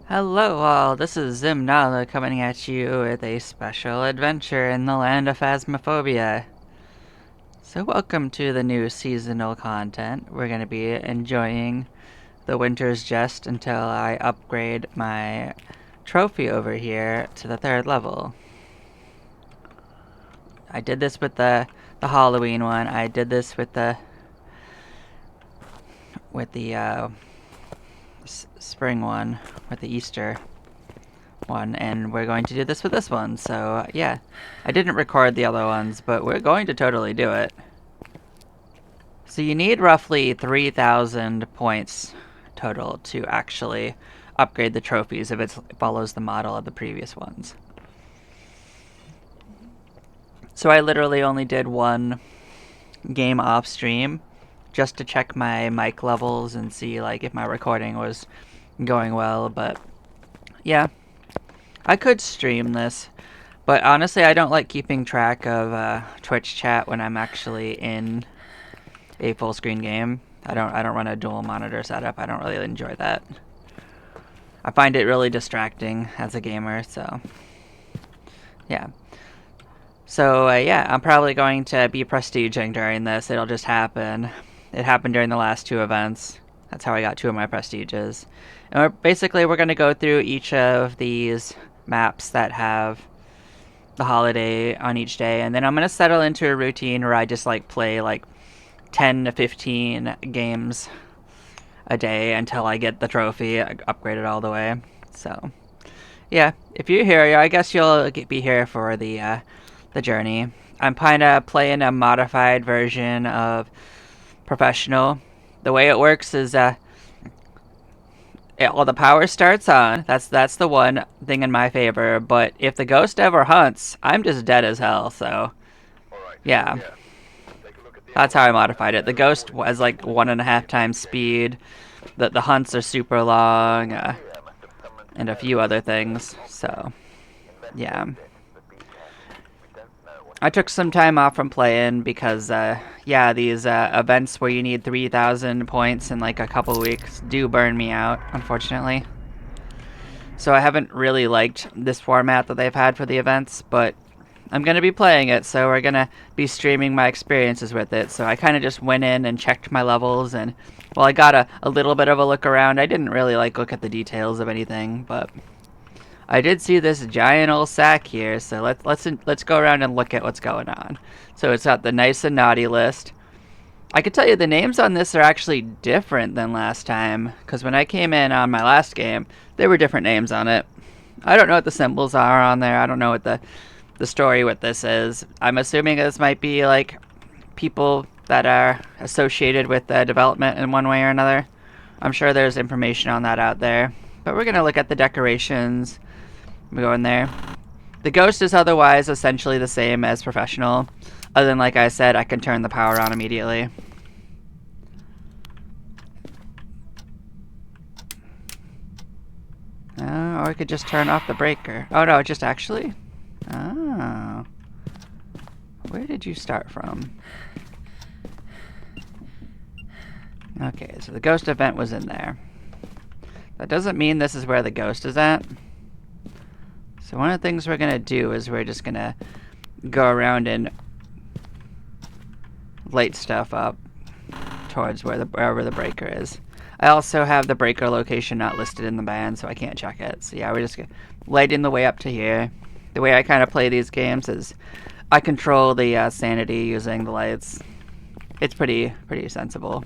Hello all, this is Zimnala coming at you with a special adventure in the land of Phasmophobia. So welcome to the new seasonal content. We're going to be enjoying the winter's Jest until I upgrade my trophy over here to the 3rd level. I did this with the Halloween one. I did this with the spring one, with the Easter one, and we're going to do this with this one. So yeah, I didn't record the other ones, but we're going to totally do it. So you need roughly 3,000 points total to actually upgrade the trophies if it follows the model of the previous ones. So I literally only did one game off stream just to check my mic levels and see like if my recording was going well, but yeah, I could stream this, but honestly I don't like keeping track of Twitch chat when I'm actually in a full screen game. I don't run a dual monitor setup. I don't really enjoy that. I find it really distracting as a gamer, so yeah. So yeah, I'm probably going to be prestiging during this. It'll just happen. It happened during the last 2 events. That's how I got 2 of my prestiges. And we're going to go through each of these maps that have the holiday on each day, and then I'm going to settle into a routine where I just like play like 10 to 15 games a day until I get the trophy upgraded all the way. So yeah, if you're here, I guess you'll be here for the journey. I'm kind of playing a modified version of professional. The way it works is well, the power starts on. That's the one thing in my favor. But if the ghost ever hunts, I'm just dead as hell. So yeah, that's how I modified it. The ghost has like 1.5 times speed. The hunts are super long, and a few other things. So yeah. I took some time off from playing because, yeah, these events where you need 3,000 points in like a couple weeks do burn me out, unfortunately. So I haven't really liked this format that they've had for the events, but I'm going to be playing it, so we're going to be streaming my experiences with it. So I kind of just went in and checked my levels, and, well, I got a little bit of a look around. I didn't really, like, look at the details of anything, but I did see this giant old sack here, so let's go around and look at what's going on. So it's got the nice and naughty list. I can tell you the names on this are actually different than last time, because when I came in on my last game, there were different names on it. I don't know what the symbols are on there. I don't know what the story with this is. I'm assuming this might be like people that are associated with the development in one way or another. I'm sure there's information on that out there. But we're going to look at the decorations. We go in there. The ghost is otherwise essentially the same as professional. Other than, like I said, I can turn the power on immediately. Or I could just turn off the breaker. Oh no, it just actually... Oh. Where did you start from? Okay, so the ghost event was in there. That doesn't mean this is where the ghost is at. So one of the things we're going to do is we're just going to go around and light stuff up towards wherever the breaker is. I also have the breaker location not listed in the band, so I can't check it. So yeah, we're just lighting the way up to here. The way I kind of play these games is I control the sanity using the lights. It's pretty sensible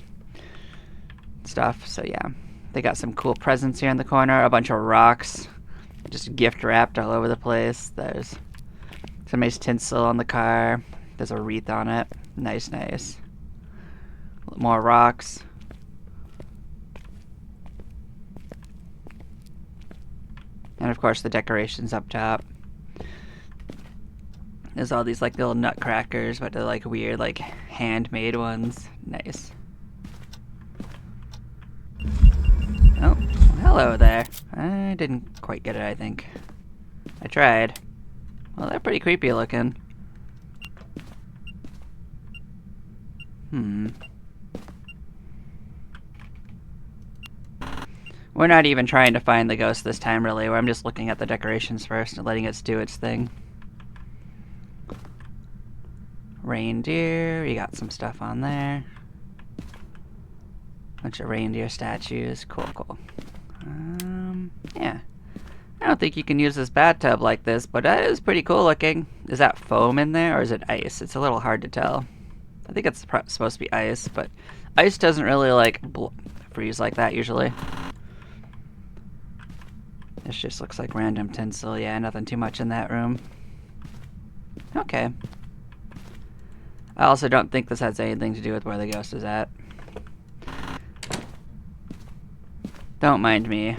stuff, so yeah. They got some cool presents here in the corner, a bunch of rocks, just gift wrapped all over the place. There's some nice tinsel on the car. There's a wreath on it. Nice. More rocks. And of course the decorations up top. There's all these like little nutcrackers, but they're like weird, like handmade ones. Nice. Oh, hello there. I didn't quite get it, I think. I tried. Well, they're pretty creepy looking. We're not even trying to find the ghost this time, really. I'm just looking at the decorations first and letting it do its thing. Reindeer, we got some stuff on there. Bunch of reindeer statues. Cool, cool. Yeah. I don't think you can use this bathtub like this, but that is pretty cool looking. Is that foam in there, or is it ice? It's a little hard to tell. I think it's supposed to be ice, but ice doesn't really, like, freeze like that usually. This just looks like random tinsel. Yeah, nothing too much in that room. Okay. I also don't think this has anything to do with where the ghost is at. Don't mind me.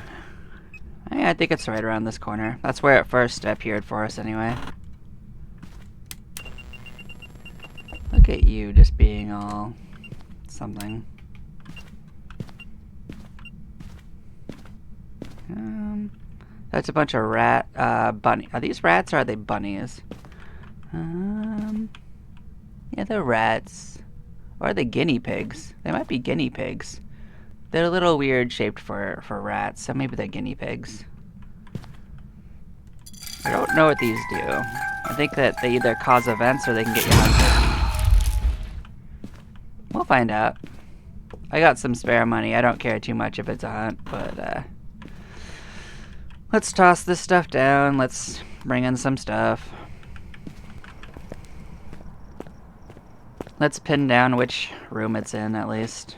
Yeah, I think it's right around this corner. That's where it first appeared for us anyway. Look at you just being all something. That's a bunch of bunny. Are these rats or are they bunnies? Yeah, they're rats. Or are they guinea pigs? They might be guinea pigs. They're a little weird shaped for rats, so maybe they're guinea pigs. I don't know what these do. I think that they either cause events or they can get you hunted. We'll find out. I got some spare money. I don't care too much if it's a hunt, but let's toss this stuff down. Let's bring in some stuff. Let's pin down which room it's in, at least.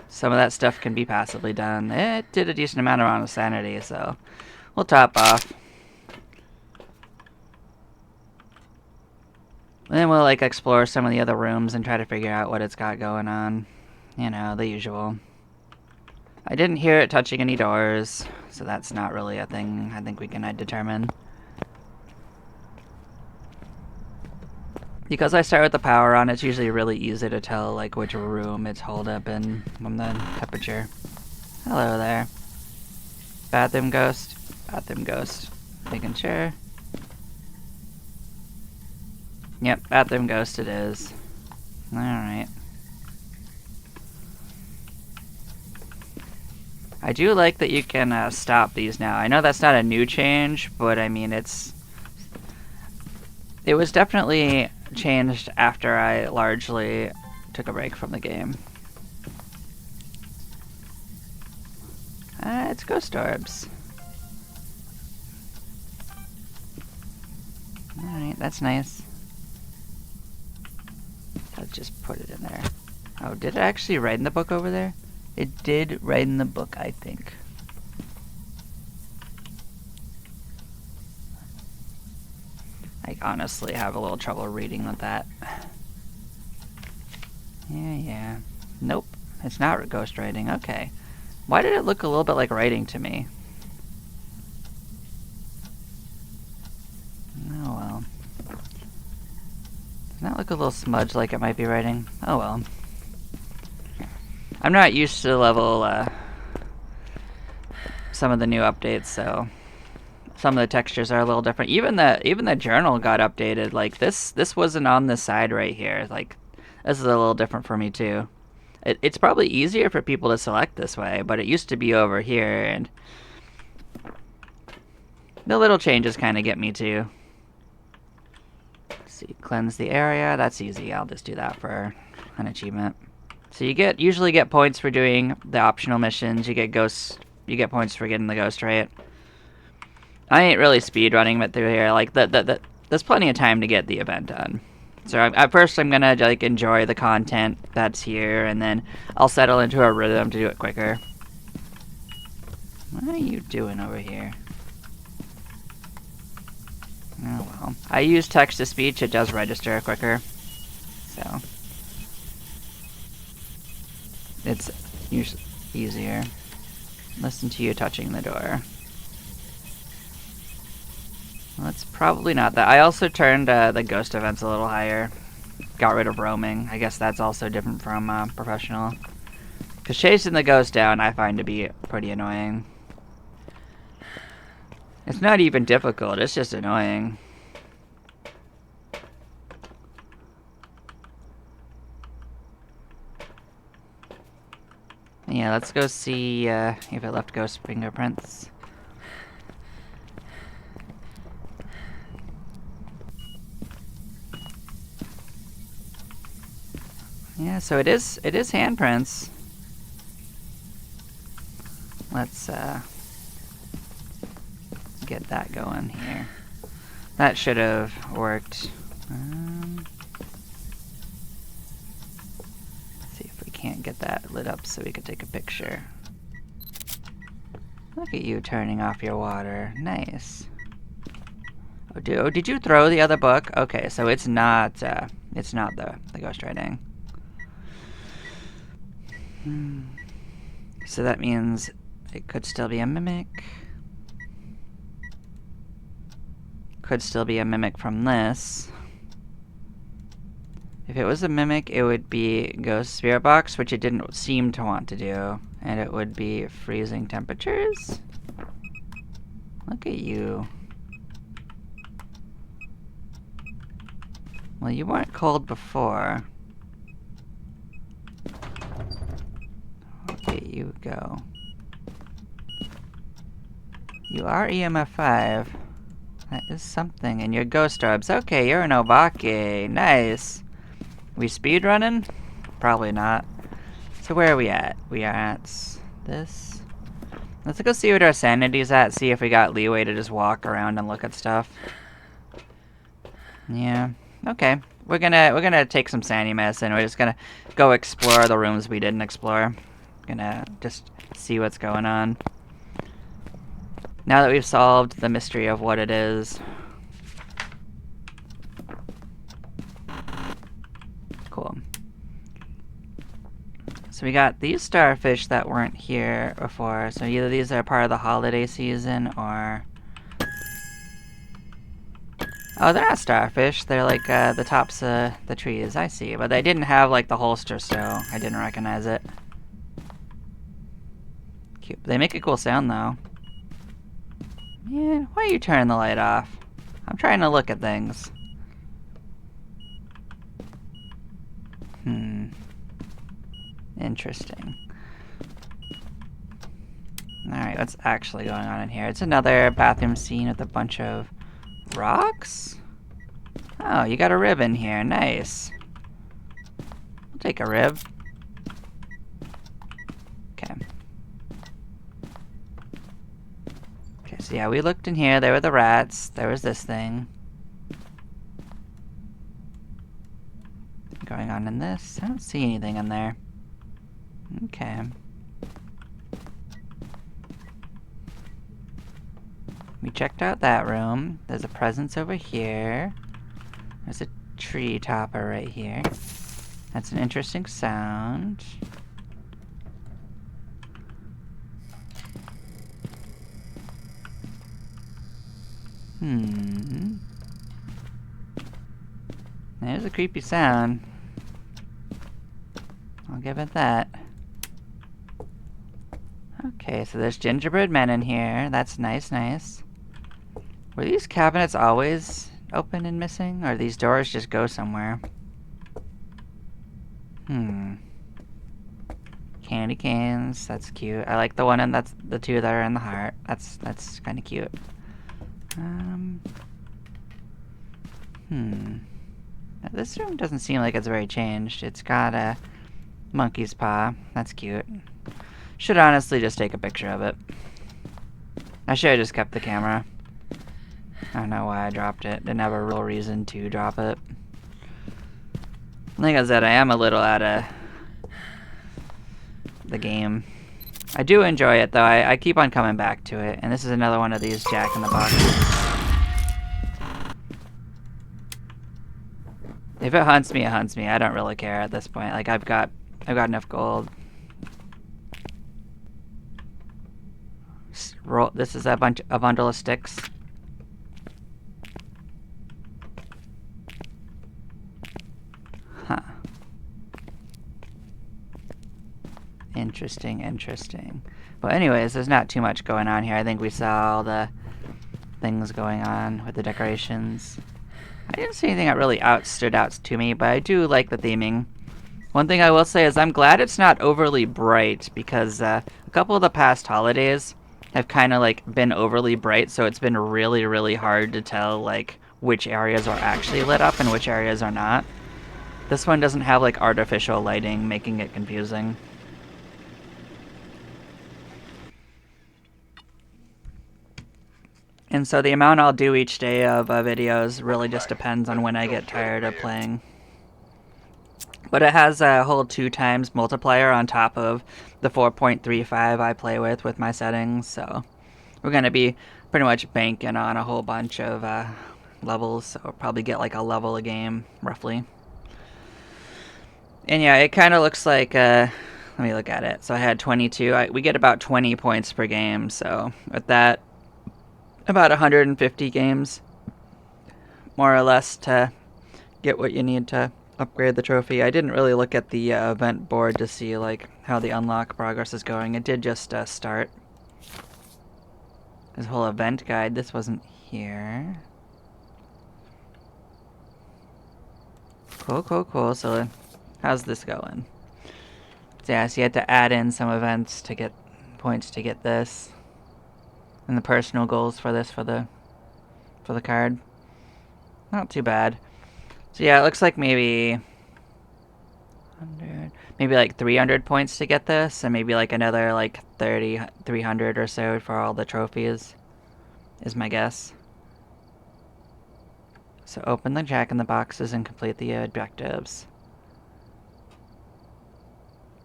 Some of that stuff can be passively done. It did a decent amount of sanity, so we'll top off. And then we'll, like, explore some of the other rooms and try to figure out what it's got going on. You know, the usual. I didn't hear it touching any doors, so that's not really a thing I think we can determine. Because I start with the power on, it's usually really easy to tell, like, which room it's holed up in from the temperature. Hello there. Bathroom ghost. Bathroom ghost. Making sure. Yep, bathroom ghost it is. Alright. I do like that you can stop these now. I know that's not a new change, but I mean, it was definitely changed after I largely took a break from the game. It's ghost orbs. Alright, that's nice. Let's just put it in there. Oh, did it actually write in the book over there? It did write in the book, I think. I honestly have a little trouble reading with that. Yeah. Nope, it's not ghost writing. Okay. Why did it look a little bit like writing to me? Oh well. Doesn't that look a little smudged like it might be writing? Oh well. I'm not used to the level, some of the new updates, so some of the textures are a little different. Even the journal got updated. Like this wasn't on this side right here. Like this is a little different for me too. It's probably easier for people to select this way, but it used to be over here, and the little changes kind of get me too. Let's see, cleanse the area. That's easy. I'll just do that for an achievement. So you usually get points for doing the optional missions. You get points for getting the ghost right. I ain't really speedrunning it through here. Like there's plenty of time to get the event done. So at first I'm gonna like enjoy the content that's here, and then I'll settle into a rhythm to do it quicker. What are you doing over here? Oh well. I use text to speech. It does register quicker. So it's usually easier. Listen to you touching the door. Well, it's probably not that. I also turned the ghost events a little higher. Got rid of roaming. I guess that's also different from professional. Because chasing the ghost down I find to be pretty annoying. It's not even difficult, it's just annoying. Yeah, let's go see if it left ghost fingerprints. Yeah, so it is handprints. Let's get that going here. That should have worked. Let's see if we can't get that lit up so we could take a picture. Look at you turning off your water. Nice. Oh, did you throw the other book? Okay, so it's not the ghostwriting. So that means it could still be a mimic. Could still be a mimic from this. If it was a mimic, it would be Ghost Spirit Box, which it didn't seem to want to do. And it would be freezing temperatures. Look at you. Well, you weren't cold before. Okay, you go. You are EMF 5. That is something. And you're Ghost Orbs. Okay, you're an Obake. Nice. We speed running? Probably not. So where are we at? We are at this. Let's go see what our sanity's at. See if we got leeway to just walk around and look at stuff. Yeah. Okay. We're gonna take some sanity medicine. We're just gonna go explore the rooms we didn't explore. Gonna just see what's going on. Now that we've solved the mystery of what it is. Cool. So we got these starfish that weren't here before. So either these are part of the holiday season or... Oh, they're not starfish. They're like the tops of the trees. I see. But they didn't have like the holster, so I didn't recognize it. Cute. They make a cool sound though. Man, why are you turning the light off? I'm trying to look at things. Interesting. Alright, what's actually going on in here? It's another bathroom scene with a bunch of rocks? Oh, you got a rib in here. Nice. I'll take a rib. Okay. Okay, so yeah, we looked in here. There were the rats. There was this thing. Going on in this? I don't see anything in there. Okay. We checked out that room. There's a presence over here. There's a tree topper right here. That's an interesting sound. There's a creepy sound. I'll give it that. Okay, so there's gingerbread men in here. That's nice, nice. Were these cabinets always open and missing? Or these doors just go somewhere? Candy canes. That's cute. I like the one, and that's the two that are in the heart. That's kind of cute. This room doesn't seem like it's very changed. It's got a monkey's paw. That's cute. Should honestly just take a picture of it. I should have just kept the camera. I don't know why I dropped it. Didn't have a real reason to drop it. Like I said, I am a little out of the game. I do enjoy it though. I keep on coming back to it. And this is another one of these Jack-in-the-Boxes. If it hunts me, it hunts me. I don't really care at this point. Like I've got enough gold. This is a bundle of sticks. Huh. Interesting, interesting. But anyways, there's not too much going on here. I think we saw all the things going on with the decorations. I didn't see anything that really stood out to me, but I do like the theming. One thing I will say is I'm glad it's not overly bright, because a couple of the past holidays have kind of like been overly bright, so it's been really, really hard to tell like which areas are actually lit up and which areas are not. This one doesn't have like artificial lighting, making it confusing. And so the amount I'll do each day of videos really just depends on when I get tired of playing. But it has a whole 2 times multiplier on top of the 4.35 I play with my settings, so we're going to be pretty much banking on a whole bunch of levels, so we'll probably get like a level a game, roughly. And yeah, it kind of looks like, let me look at it. So I had 22. We get about 20 points per game, so with that, about 150 games, more or less, to get what you need to upgrade the trophy. I didn't really look at the event board to see like how the unlock progress is going. It did just start. This whole event guide, this wasn't here. Cool. So how's this going? So yeah, so you had to add in some events to get points to get this. And the personal goals for this for the card. Not too bad. So yeah, it looks like maybe 100, maybe like 300 points to get this, and maybe like another like 300 or so for all the trophies, is my guess. So open the Jack in the Boxes and complete the objectives.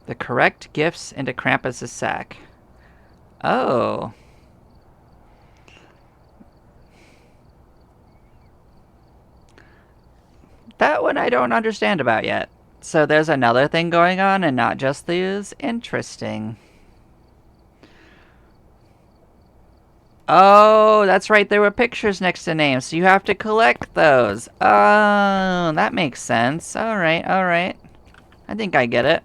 The correct gifts into Krampus' sack. Oh. That one I don't understand about yet. So there's another thing going on and not just these? Interesting. Oh, that's right, there were pictures next to names, so you have to collect those. Oh, that makes sense. Alright. I think I get it.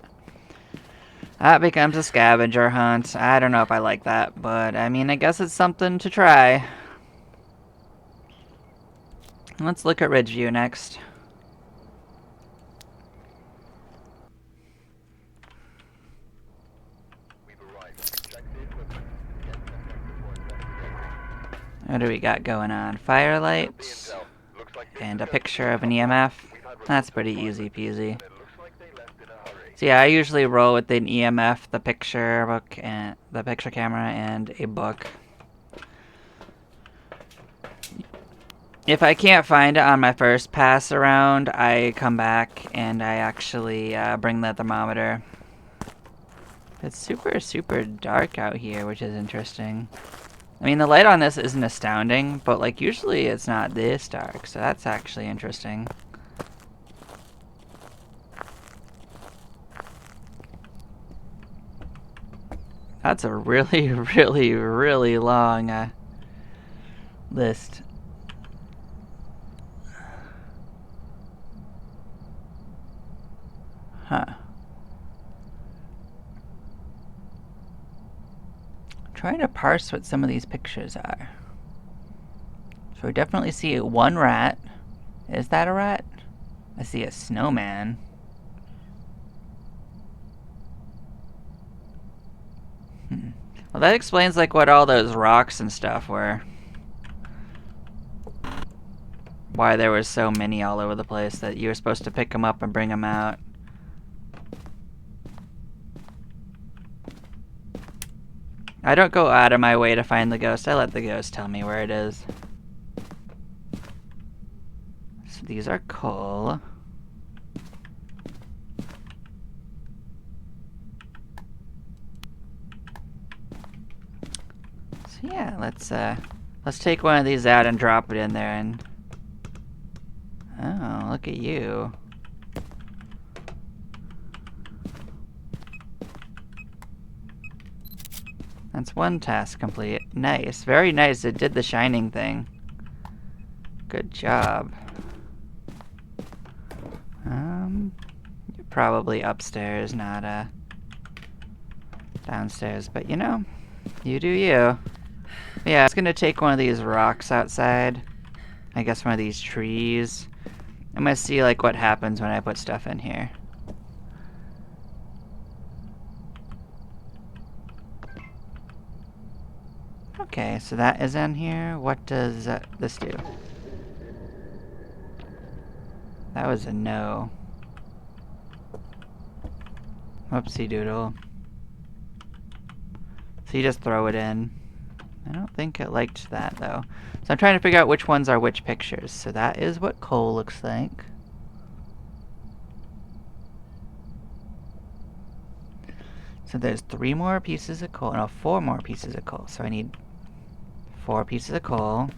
That becomes a scavenger hunt. I don't know if I like that, but I mean, I guess it's something to try. Let's look at Ridgeview next. What do we got going on? Firelight and a picture of an EMF. That's pretty easy peasy. So yeah, I usually roll with an EMF, the picture book, and the picture camera, and a book. If I can't find it on my first pass around, I come back and I actually bring the thermometer. It's super dark out here, which is interesting. I mean, the light on this isn't astounding, but like usually it's not this dark, so that's actually interesting. That's a really long list. Huh. Trying to parse what some of these pictures are. So I definitely see one rat. Is that a rat? I see a snowman. Well, that explains like what all those rocks and stuff were. Why there was so many all over the place that you were supposed to pick them up and bring them out. I don't go out of my way to find the ghost. I let the ghost tell me where it is. So these are coal. So yeah, let's take one of these out and drop it in there and... Oh, look at you. That's one task complete. Nice. Very nice. It did the shining thing. Good job. You're probably upstairs, not downstairs. But you know, you do you. Yeah, I was gonna take one of these rocks outside. I guess one of these trees. I'm gonna see like what happens when I put stuff in here. Okay, so that is in here. What does this do? That was a no. Whoopsie doodle. So you just throw it in. I don't think it liked that though. So I'm trying to figure out which ones are which pictures. So that is what coal looks like. So there's 3 more pieces of coal. No, 4 more pieces of coal. So I need 4 pieces of coal.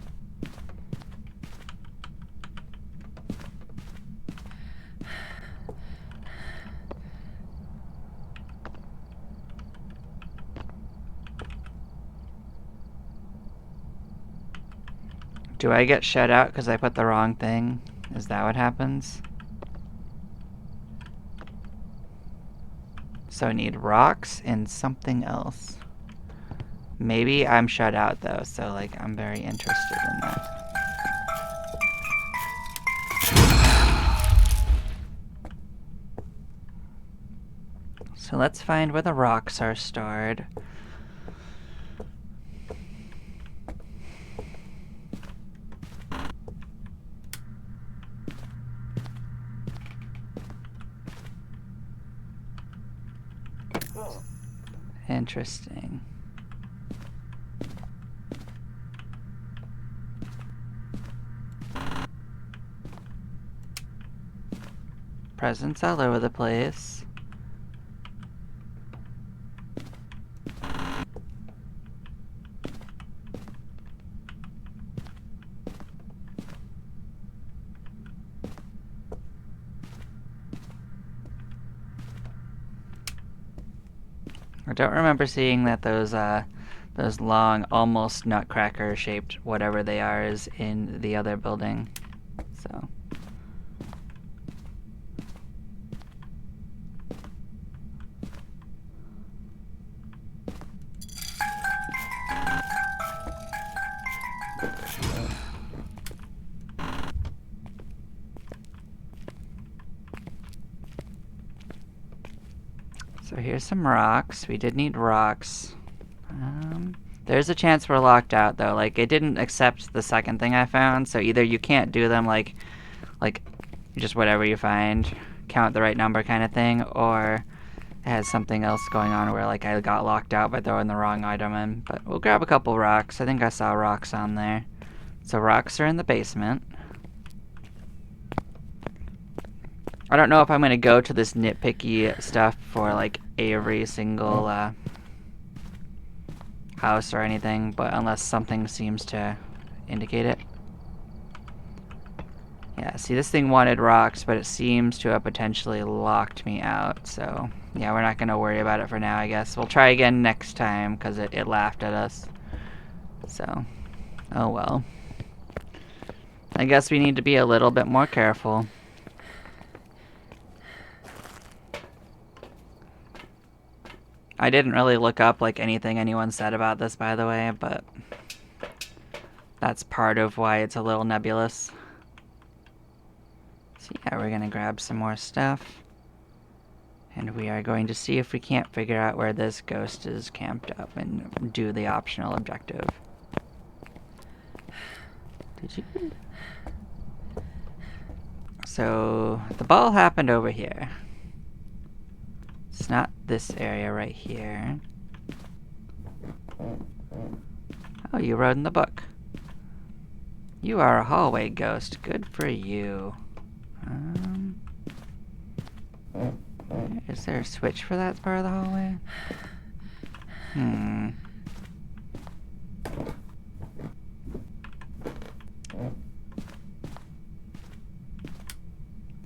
Do I get shut out because I put the wrong thing? Is that what happens? So I need rocks and something else. Maybe I'm shut out though, so like I'm very interested in that. So let's find where the rocks are stored. Interesting. Presents all over the place. I don't remember seeing that those long, almost nutcracker-shaped whatever they are is in the other building. So. So here's some rocks. We did need rocks. There's a chance we're locked out though. Like it didn't accept the second thing I found, so either you can't do them like just whatever you find, count the right number kind of thing, or it has something else going on where like I got locked out by throwing the wrong item in. But we'll grab a couple rocks. I think I saw rocks on there. So rocks are in the basement. I don't know if I'm gonna go to this nitpicky stuff for like every single house or anything, but unless something seems to indicate it. Yeah, see this thing wanted rocks, but it seems to have potentially locked me out, so yeah, we're not gonna worry about it for now, I guess. We'll try again next time, because it laughed at us. So, oh well. I guess we need to be a little bit more careful. I didn't really look up like anything anyone said about this, by the way, but that's part of why it's a little nebulous. So yeah, we're gonna grab some more stuff. And we are going to see if we can't figure out where this ghost is camped up and do the optional objective. Did you? So the ball happened over here. It's not this area right here. Oh, you wrote in the book. You are a hallway ghost. Good for you. Is there a switch for that part of the hallway?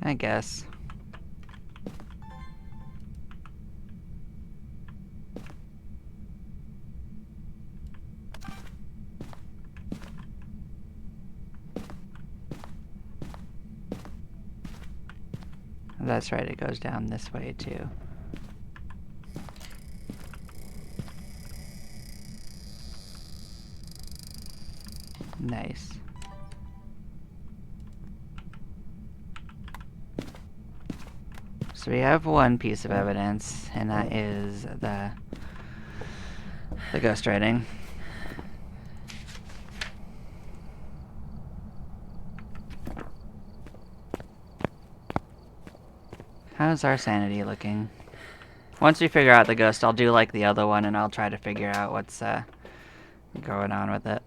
I guess. That's right, it goes down this way too. Nice. So we have one piece of evidence, and that is the ghost writing. How's our sanity looking? Once we figure out the ghost, I'll do like the other one and I'll try to figure out what's going on with it.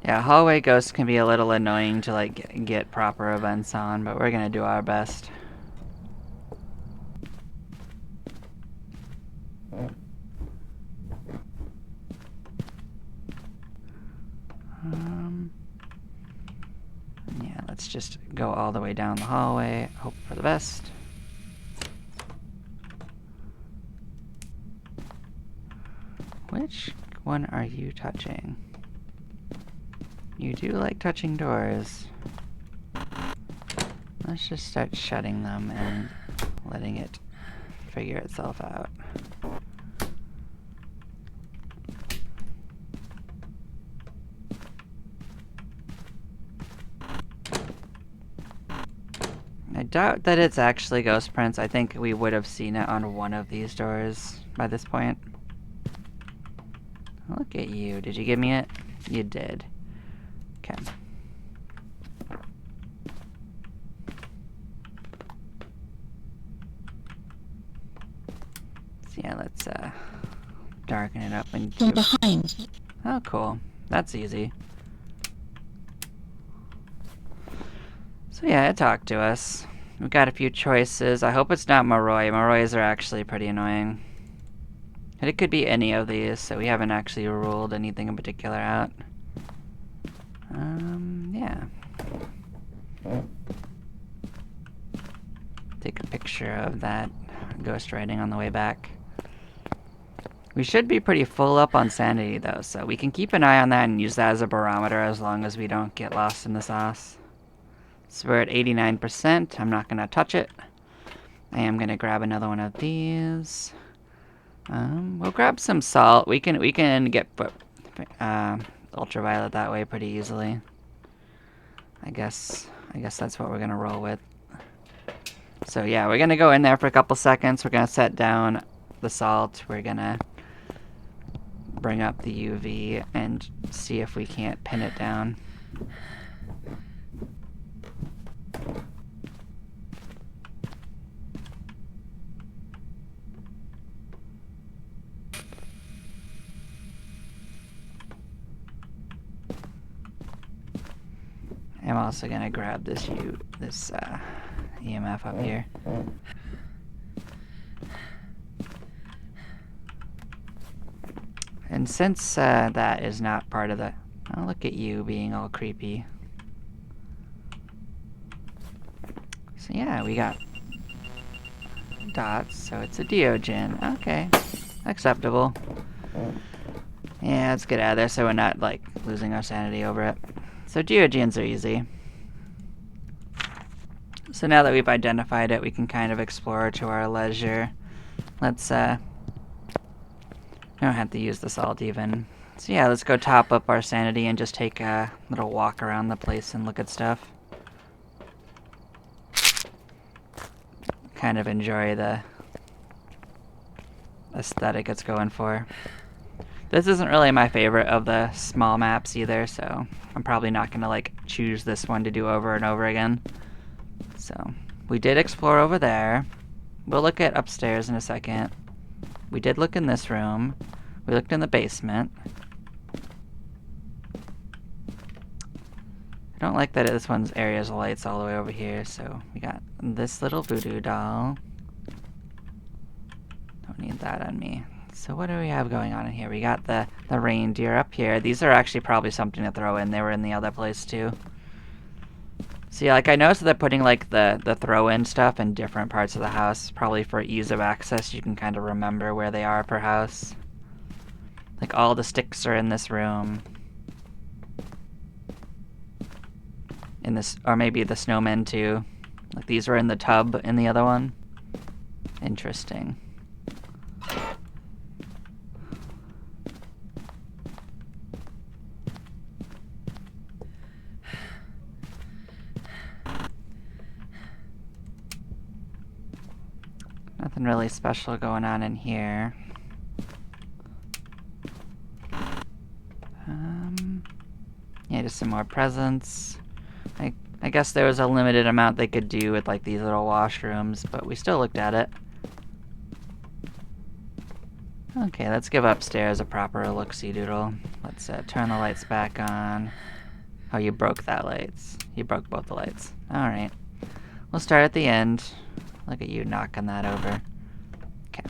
Yeah, hallway ghosts can be a little annoying to like get proper events on, but we're gonna do our best. Yeah, let's just go all the way down the hallway, hope for the best. Which one are you touching? You do like touching doors. Let's just start shutting them and letting it figure itself out. I doubt that it's actually ghost prints. I think we would have seen it on one of these doors by this point. Look at you. Did you give me it? You did. Okay. So yeah, let's darken it up and From behind. Oh, cool. That's easy. So yeah, it talked to us. We've got a few choices. I hope it's not Moroi. Morois are actually pretty annoying. And it could be any of these, so we haven't actually ruled anything in particular out. Yeah. Take a picture of that ghost writing on the way back. We should be pretty full up on sanity though, so we can keep an eye on that and use that as a barometer as long as we don't get lost in the sauce. So we're at 89%. I'm not gonna touch it. I am gonna grab another one of these. We'll grab some salt. We can get ultraviolet that way pretty easily. I guess that's what we're gonna roll with. So yeah, we're gonna go in there for a couple seconds. We're gonna set down the salt. We're gonna bring up the UV and see if we can't pin it down. I'm also gonna grab this EMF up here. And since that is not part of the... Oh, look at you being all creepy. So yeah, we got dots, so it's a Diogen. Okay, acceptable. Yeah, let's get out of there so we're not, like, losing our sanity over it. So Diogens are easy. So now that we've identified it, we can kind of explore to our leisure. Let's, I don't have to use the salt even. So yeah, let's go top up our sanity and just take a little walk around the place and look at stuff. Kind of enjoy the aesthetic it's going for. This isn't really my favorite of the small maps either, so I'm probably not gonna like choose this one to do over and over again. So we did explore over there. We'll look at upstairs in a second. We did look in this room. We looked in the basement. I don't like that this one's area's lights all the way over here, so we got this little voodoo doll. Don't need that on me. So what do we have going on in here? We got the reindeer up here. These are actually probably something to throw in. They were in the other place too. So yeah, like I noticed that they're putting like the throw-in stuff in different parts of the house. Probably for ease of access, you can kind of remember where they are per house. Like all the sticks are in this room. In this, or maybe the snowmen too. Like these were in the tub in the other one. Interesting. Nothing really special going on in here. Just some more presents. I guess there was a limited amount they could do with like these little washrooms, but we still looked at it. Okay, let's give upstairs a proper look-see doodle. Let's turn the lights back on. Oh, you broke that lights. You broke both the lights. Alright. We'll start at the end. Look at you knocking that over. Okay.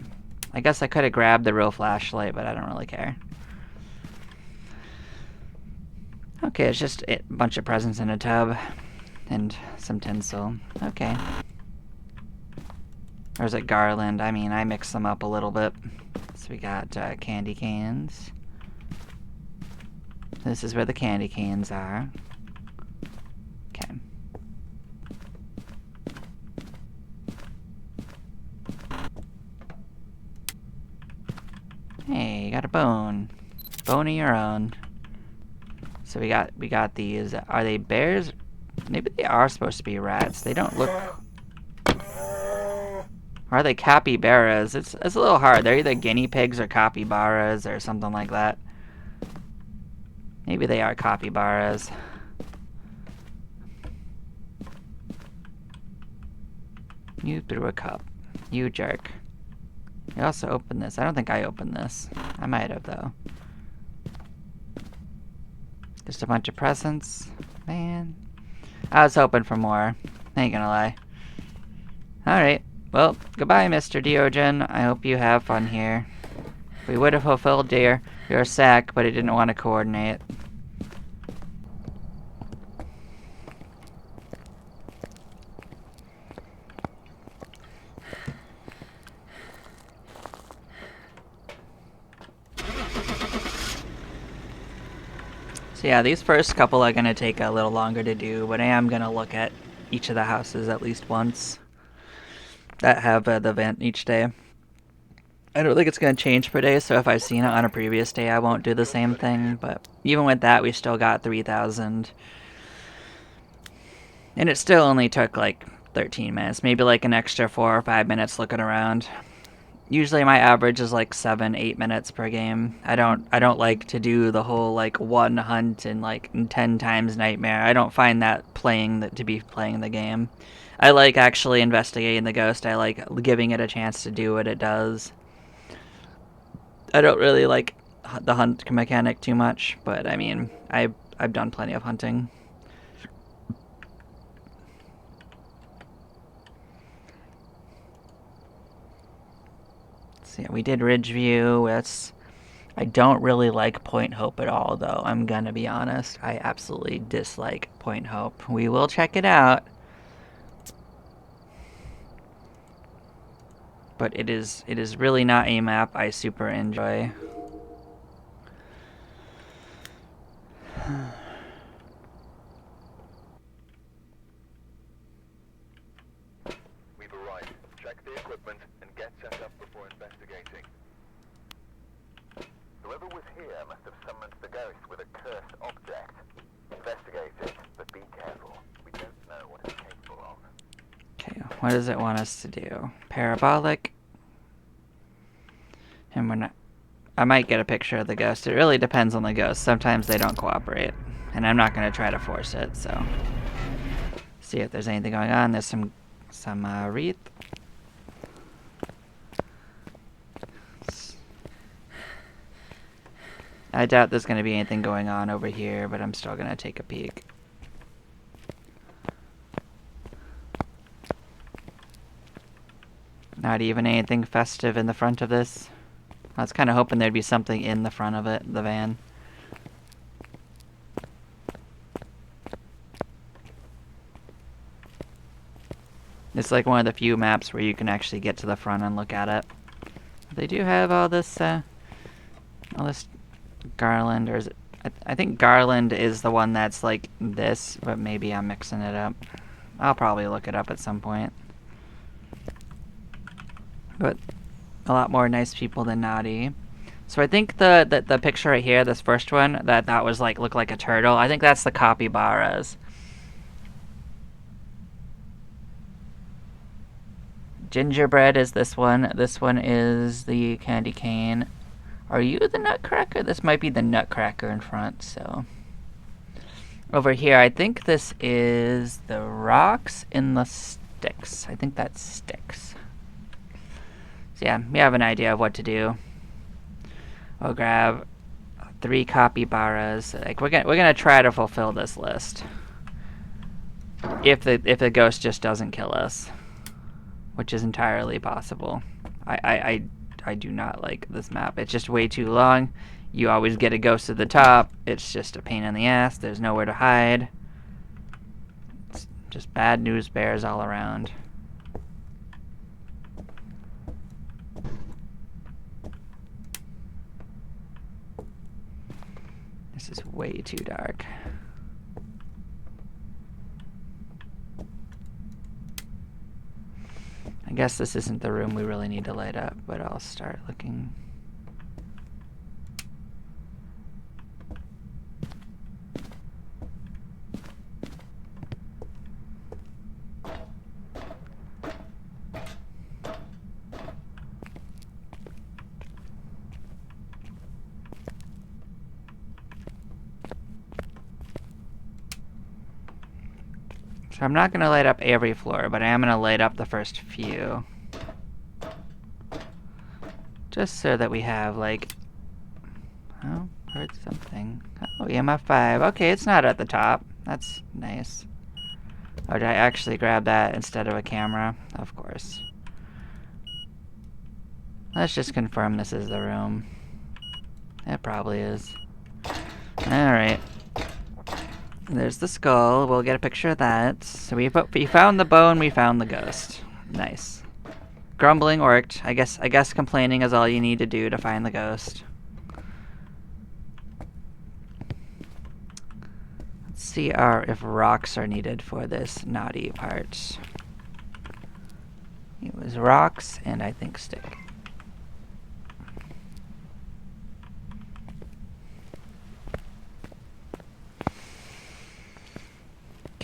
I guess I could have grabbed the real flashlight, but I don't really care. Okay, it's just a bunch of presents in a tub. And some tinsel. Okay. Or is it garland? I mean, I mix them up a little bit. So we got candy canes. This is where the candy canes are. Okay. Hey, you got a bone. Bone of your own. So we got these. Are they bears? Maybe they are supposed to be rats. They don't look... Or are they capybaras? It's a little hard. They're either guinea pigs or capybaras or something like that. Maybe they are capybaras. You threw a cup. You jerk. You also opened this. I don't think I opened this. I might have, though. Just a bunch of presents. Man. I was hoping for more. Ain't gonna lie. Alright. Well, goodbye, Mr. Diogen. I hope you have fun here. We would have fulfilled your sack, but it didn't want to coordinate. So yeah, these first couple are gonna take a little longer to do, but I am gonna look at each of the houses at least once that have the event each day. I don't think it's going to change per day, so if I've seen it on a previous day, I won't do the same thing, but even with that, we still got 3,000. And it still only took like 13 minutes, maybe like an extra 4 or 5 minutes looking around. Usually my average is like 7-8 minutes per game. I don't like to do the whole like one hunt and like 10 times nightmare. I don't find that to be playing the game. I like actually investigating the ghost. I like giving it a chance to do what it does. I don't really like the hunt mechanic too much, but I mean, I've done plenty of hunting. So yeah, we did Ridgeview. I don't really like Point Hope at all, though. I'm gonna be honest. I absolutely dislike Point Hope. We will check it out. But it is really not a map I super enjoy. We've arrived. Check the equipment and get set up before investigating. Whoever was here must have summoned the ghost with a cursed object. Investigate it, but be careful. We don't know what it's capable of. Okay, what does it want us to do? Parabolic. And we're not... I might get a picture of the ghost. It really depends on the ghost. Sometimes they don't cooperate. And I'm not going to try to force it, so... See if there's anything going on. There's some wreath. I doubt there's going to be anything going on over here, but I'm still going to take a peek. Not even anything festive in the front of this. I was kind of hoping there'd be something in the front of it, the van. It's like one of the few maps where you can actually get to the front and look at it. They do have all this garland, or is it? I think garland is the one that's like this, but maybe I'm mixing it up. I'll probably look it up at some point. But a lot more nice people than naughty. So I think the picture right here, this first one, that was like looked like a turtle. I think that's the capybaras. Gingerbread is this one. This one is the candy cane. Are you the nutcracker? This might be the nutcracker in front, so... Over here, I think this is the rocks in the sticks. I think that's sticks. So yeah, we have an idea of what to do. We'll grab 3 capybaras. Like we're gonna try to fulfill this list. If the ghost just doesn't kill us, which is entirely possible. I do not like this map. It's just way too long. You always get a ghost at the top. It's just a pain in the ass. There's nowhere to hide. It's just bad news bears all around. This is way too dark. I guess this isn't the room we really need to light up, but I'll start looking. So I'm not going to light up every floor, but I am going to light up the first few. Just so that we have, like... Oh, heard something. Oh, EMF 5. Okay, it's not at the top. That's nice. Oh, did I actually grab that instead of a camera? Of course. Let's just confirm this is the room. It probably is. Alright. There's the skull. We'll get a picture of that. So we found the bone, we found the ghost. Nice. Grumbling worked. I guess complaining is all you need to do to find the ghost. Let's see if rocks are needed for this naughty part. It was rocks and I think stick.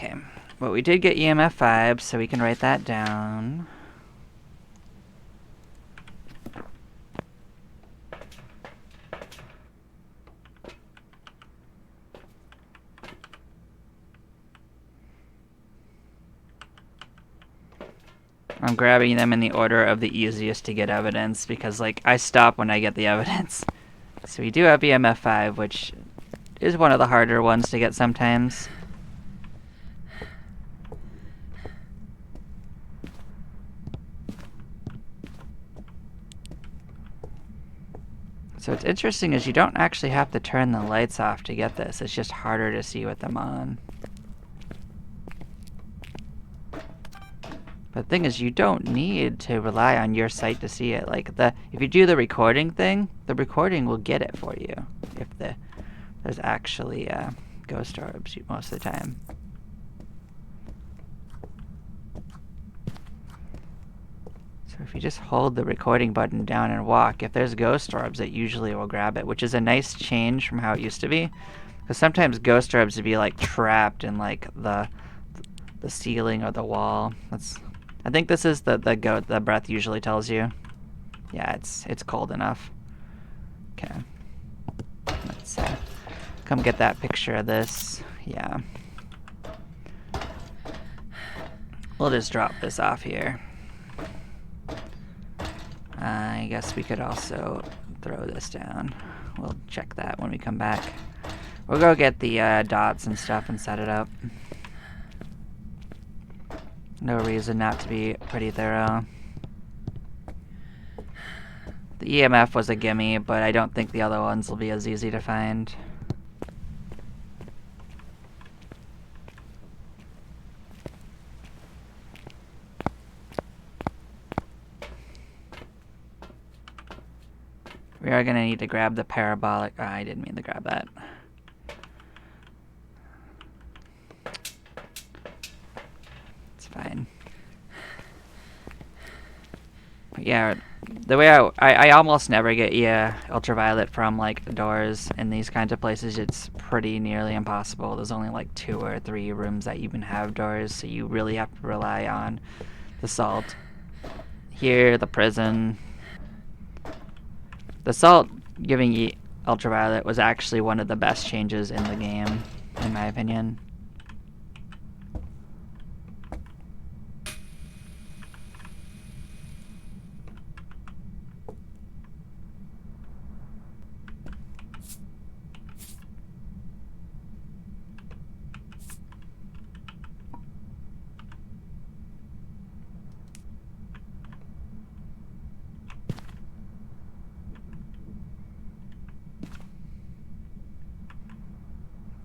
Okay, well we did get EMF 5, so we can write that down. I'm grabbing them in the order of the easiest to get evidence, because like I stop when I get the evidence. So we do have EMF 5, which is one of the harder ones to get sometimes. So what's interesting is you don't actually have to turn the lights off to get this. It's just harder to see with them on. But the thing is, you don't need to rely on your sight to see it. Like if you do the recording thing, the recording will get it for you. If there's actually ghost orbs most of the time. So if you just hold the recording button down and walk, if there's ghost orbs, it usually will grab it, which is a nice change from how it used to be. Because sometimes ghost orbs would be like trapped in like the ceiling or the wall. I think this is the breath usually tells you. Yeah, it's cold enough. Okay. Let's come get that picture of this. Yeah. We'll just drop this off here. I guess we could also throw this down. We'll check that when we come back. We'll go get the dots and stuff and set it up. No reason not to be pretty thorough. The EMF was a gimme, but I don't think the other ones will be as easy to find. We are going to need to grab the parabolic... Oh, I didn't mean to grab that. It's fine. But yeah, the way I almost never get ultraviolet from like doors in these kinds of places. It's pretty nearly impossible. There's only like 2 or 3 rooms that even have doors, so you really have to rely on the salt. Here, the prison... The salt giving you ultraviolet was actually one of the best changes in the game. in my opinion.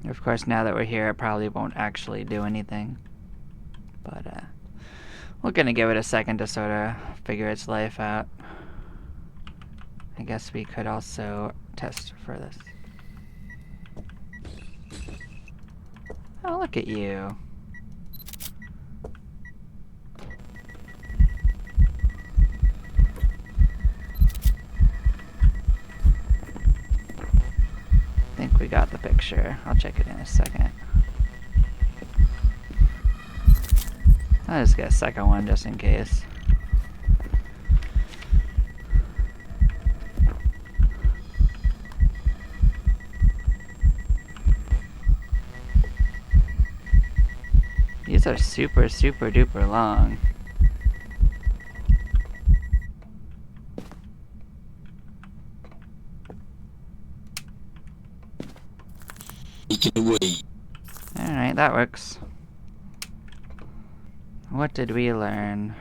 Of course, now that we're here, it probably won't actually do anything. But, we're gonna give it a second to sort of figure its life out. I guess we could also test for this. Oh, look at you. I think we got the picture. I'll check it in a second. I'll just get a second one just in case. These are super duper long. Alright, that works. What did we learn?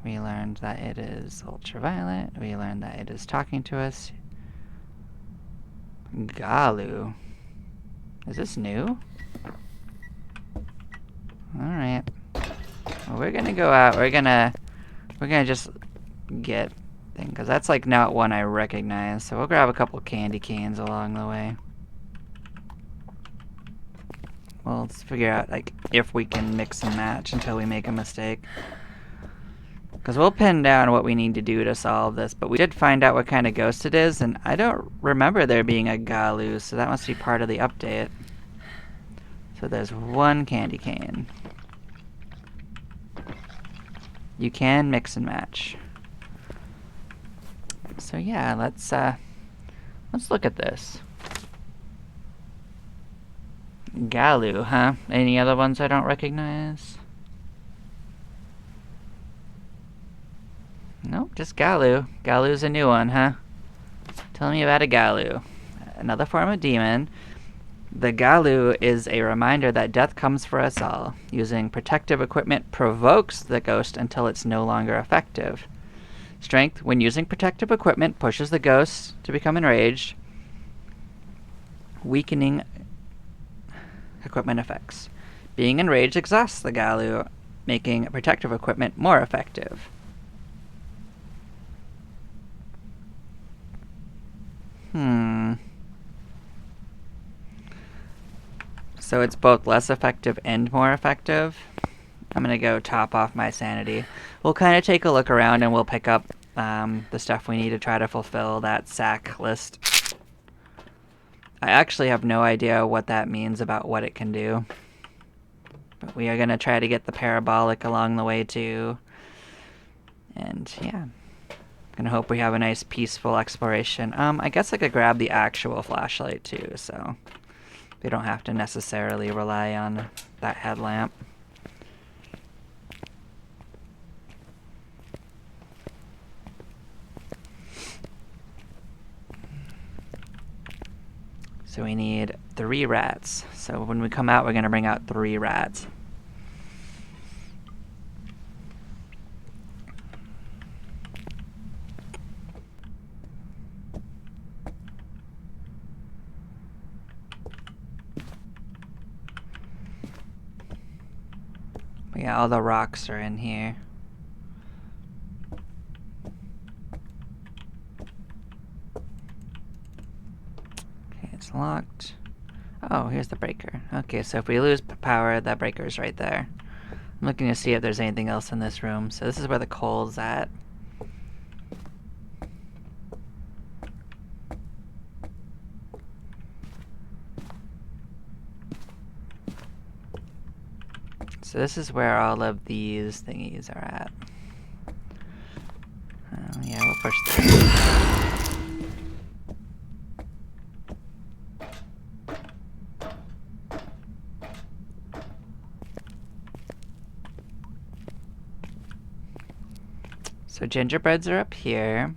We learned that it is ultraviolet. We learned that it is talking to us. Galu. Is this new? Alright. Well, we're gonna go out. We're gonna just get thing, because that's like not one I recognize. So we'll grab a couple candy canes along the way. Well, let's figure out like if we can mix and match until we make a mistake. Because we'll pin down what we need to do to solve this, but we did find out what kind of ghost it is, and I don't remember there being a Galu, so that must be part of the update. So there's one candy cane. You can mix and match. So yeah, let's look at this. Galu, huh? Any other ones I don't recognize? Nope, just Galu. Galu's a new one, huh? Tell me about a Galu. Another form of demon. The Galu is a reminder that death comes for us all. Using protective equipment provokes the ghost until it's no longer effective. Strength, when using protective equipment, pushes the ghost to become enraged. Weakening equipment effects. Being enraged exhausts the Galu, making protective equipment more effective. So it's both less effective and more effective. I'm gonna go top off my sanity. We'll kind of take a look around and we'll pick up the stuff we need to try to fulfill that sack list. I actually have no idea what that means about what it can do. But we are gonna try to get the parabolic along the way too. And yeah. Gonna hope we have a nice peaceful exploration. I guess I could grab the actual flashlight too, so we don't have to necessarily rely on that headlamp. So we need 3 rats. So when we come out, we're gonna bring out 3 rats. Yeah, all the rocks are in here. Okay, it's locked. Oh, here's the breaker. Okay, so if we lose power, that breaker's right there. I'm looking to see if there's anything else in this room. So this is where the coal's at. So this is where all of these thingies are at. Yeah, we'll push this. So gingerbreads are up here.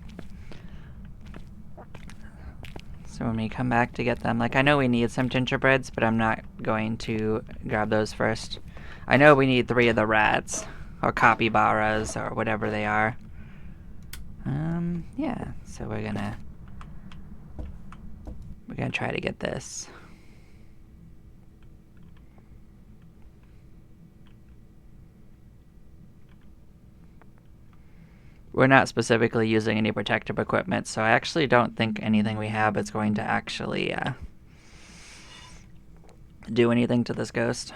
So when we come back to get them, like, I know we need some gingerbreads, but I'm not going to grab those first. I know we need 3 of the rats, or capybaras, or whatever they are. Yeah, so we're gonna try to get this. We're not specifically using any protective equipment, so I actually don't think anything we have is going to actually do anything to this ghost.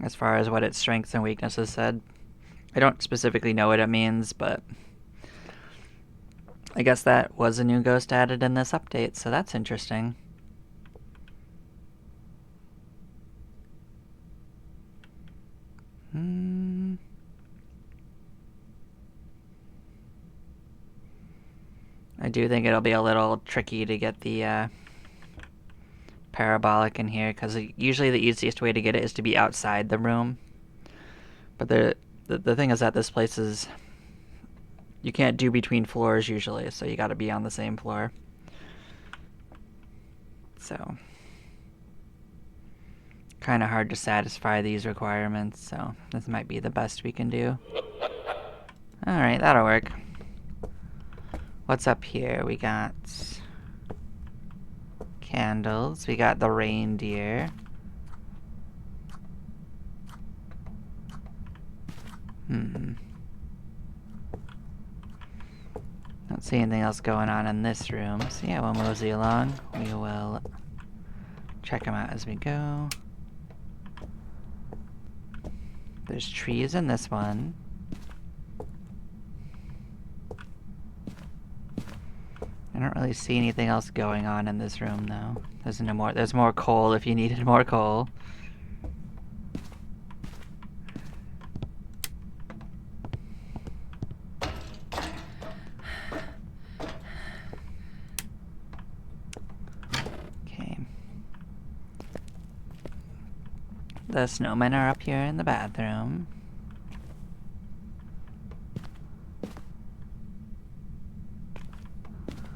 As far as what its strengths and weaknesses said. I don't specifically know what it means, but I guess that was a new ghost added in this update, so that's interesting. I do think it'll be a little tricky to get the parabolic in here, because usually the easiest way to get it is to be outside the room. But the thing is that this place is... You can't do between floors usually, so you gotta be on the same floor. So... kind of hard to satisfy these requirements, so this might be the best we can do. Alright, that'll work. What's up here? We got candles. We got the reindeer. Don't see anything else going on in this room, so yeah, we'll mosey along. We will check them out as we go. There's trees in this one. I don't really see anything else going on in this room, though. There's more coal if you needed more coal. Okay. The snowmen are up here in the bathroom.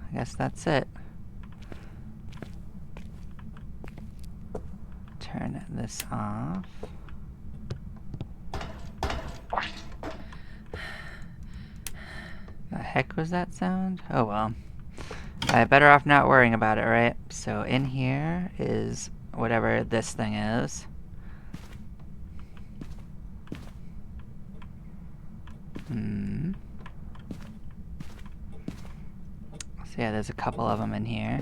I guess that's it. Turn this off. The heck was that sound? Oh well. I'm better off not worrying about it, right? So in here is whatever this thing is. So yeah, there's a couple of them in here.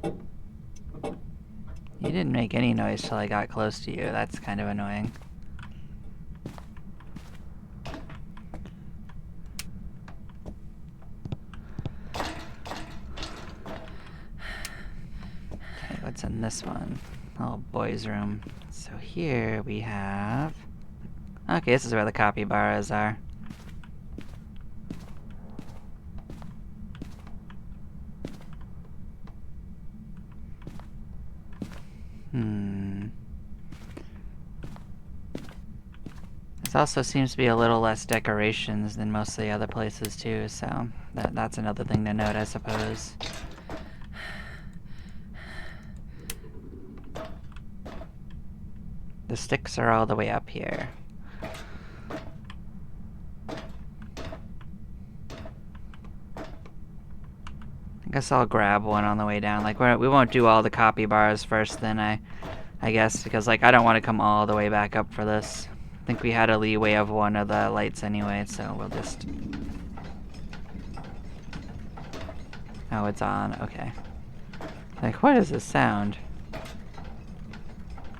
You didn't make any noise till I got close to you. That's kind of annoying. Okay, what's in this one? Oh, boys' room. So here we have... Okay, this is where the capybaras are. This also seems to be a little less decorations than most of the other places too, so that's another thing to note, I suppose. The sticks are all the way up here. I guess I'll grab one on the way down. Like, we won't do all the capybaras first then, I guess, because, like, I don't want to come all the way back up for this. I think we had a leeway of one of the lights anyway, so we'll just... Oh, it's on. Okay. Like, what is this sound?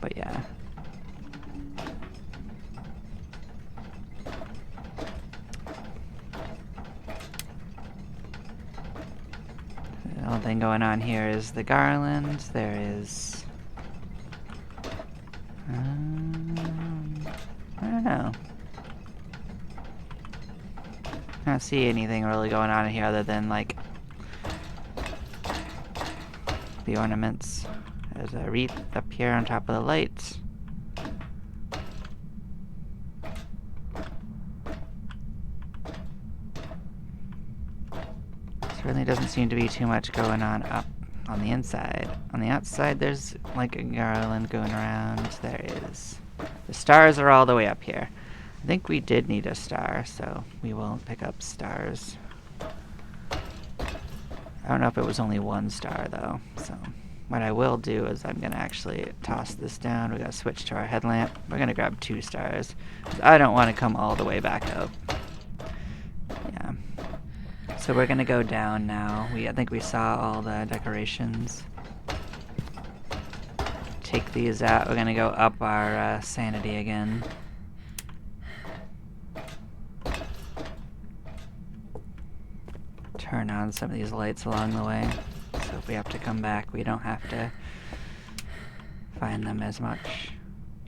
But yeah. The only thing going on here is the garland. There is... I don't know. I don't see anything really going on in here other than, like, the ornaments. There's a wreath up here on top of the lights. Really doesn't seem to be too much going on up on the inside. On the outside, there's like a garland going around. There is. The stars are all the way up here. I think we did need a star, so we will pick up stars. I don't know if it was only one star, though. So what I will do is I'm going to actually toss this down. We got to switch to our headlamp. We're going to grab 2 stars. I don't want to come all the way back up. Yeah. So we're going to go down now. I think we saw all the decorations. Take these out. We're going to go up our sanity again. Turn on some of these lights along the way, so if we have to come back, we don't have to find them as much.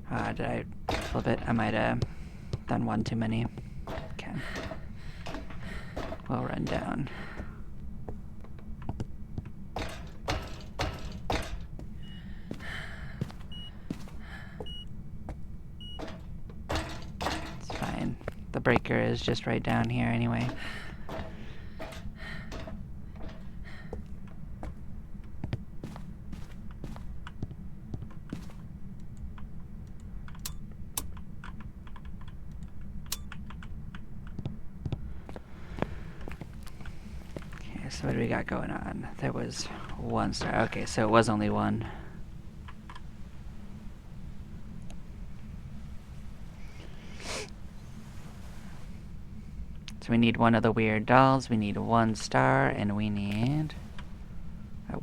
Did I flip it? I might have done one too many. Okay. We'll run down. It's fine. The breaker is just right down here anyway. So what do we got going on? There was 1 star. Okay, so it was only 1. So we need 1 of the weird dolls, we need 1 star, and we need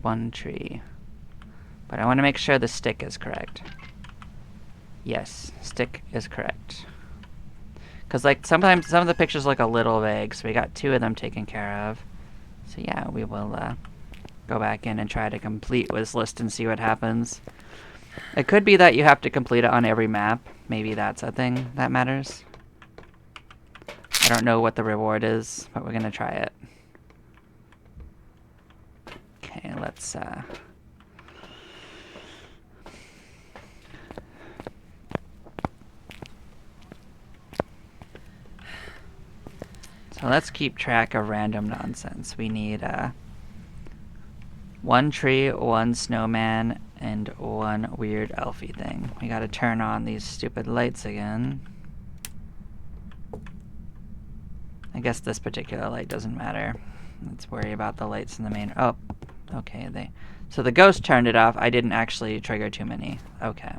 1 tree. But I want to make sure the stick is correct. Yes, stick is correct. Because like sometimes some of the pictures look a little vague, so we got 2 of them taken care of. So yeah, we will go back in and try to complete this list and see what happens. It could be that you have to complete it on every map. Maybe that's a thing that matters. I don't know what the reward is, but we're gonna try it. Okay, let's so let's keep track of random nonsense. We need 1 tree, 1 snowman, and 1 weird elfie thing. We gotta turn on these stupid lights again. I guess this particular light doesn't matter. Let's worry about the lights in the main. Oh, okay. So the ghost turned it off. I didn't actually trigger too many. Okay.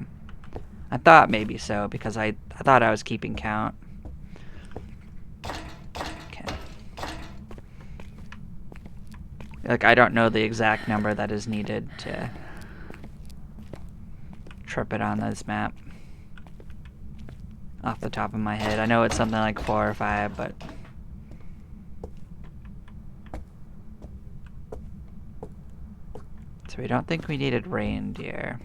I thought maybe so because I thought I was keeping count. Like, I don't know the exact number that is needed to trip it on this map. Off the top of my head. I know it's something like 4 or 5, but... So we don't think we needed reindeer.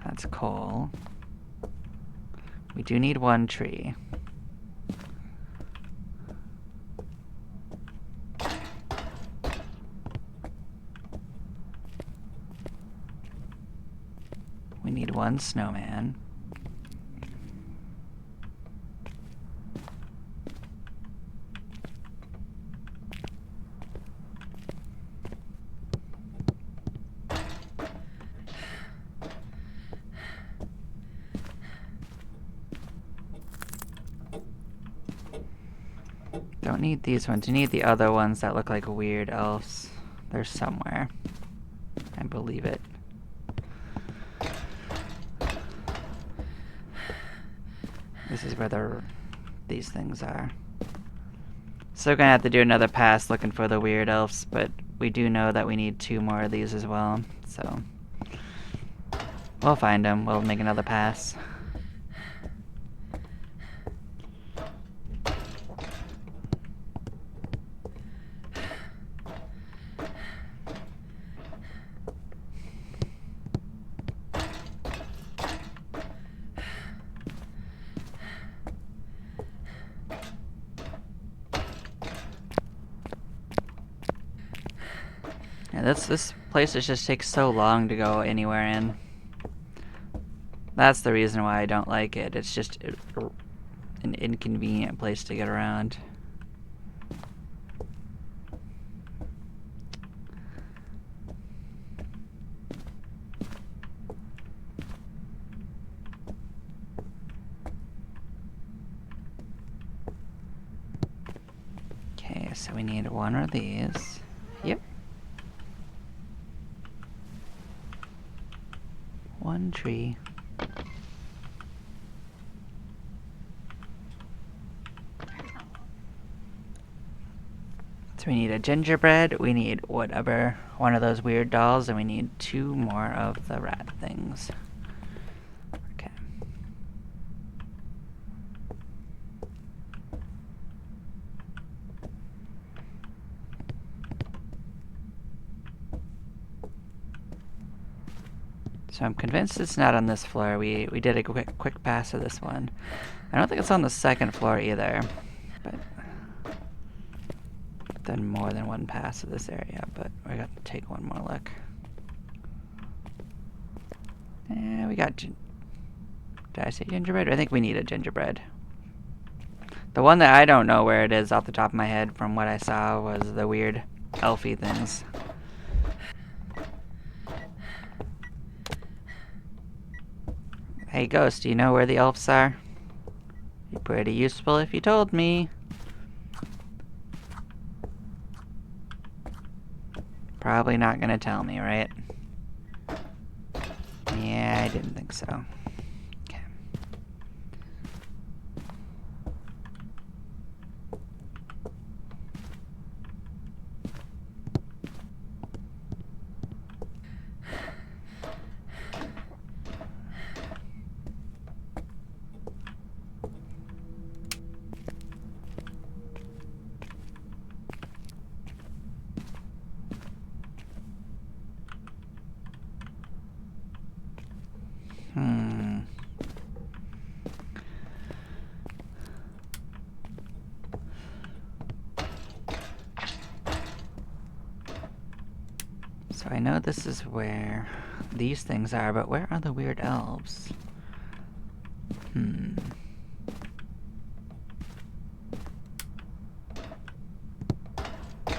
That's coal. We do need 1 tree. We need 1 snowman. Don't need these ones. You need the other ones that look like weird elves. They're somewhere. I believe it. This is where these things are. So gonna have to do another pass looking for the weird elves, but we do know that we need 2 more of these as well, so we'll find them. We'll make another pass. Yeah, this place just takes so long to go anywhere in. That's the reason why I don't like it. It's just an inconvenient place to get around. Okay, so we need one of these. Yep. One tree. So we need a gingerbread, we need whatever, one of those weird dolls, and we need 2 more of the rat things. Okay. So I'm convinced it's not on this floor. We did a quick pass of this one. I don't think it's on the second floor either, but done more than one pass of this area, but we got to take one more look. And we got did I say gingerbread? I think we need a gingerbread. The one that I don't know where it is off the top of my head from what I saw was the weird elfy things. Hey Ghost, do you know where the elves are? Be pretty useful if you told me. Probably not gonna tell me, right? Yeah, I didn't think so. Okay. So I know this is where these things are, but where are the weird elves?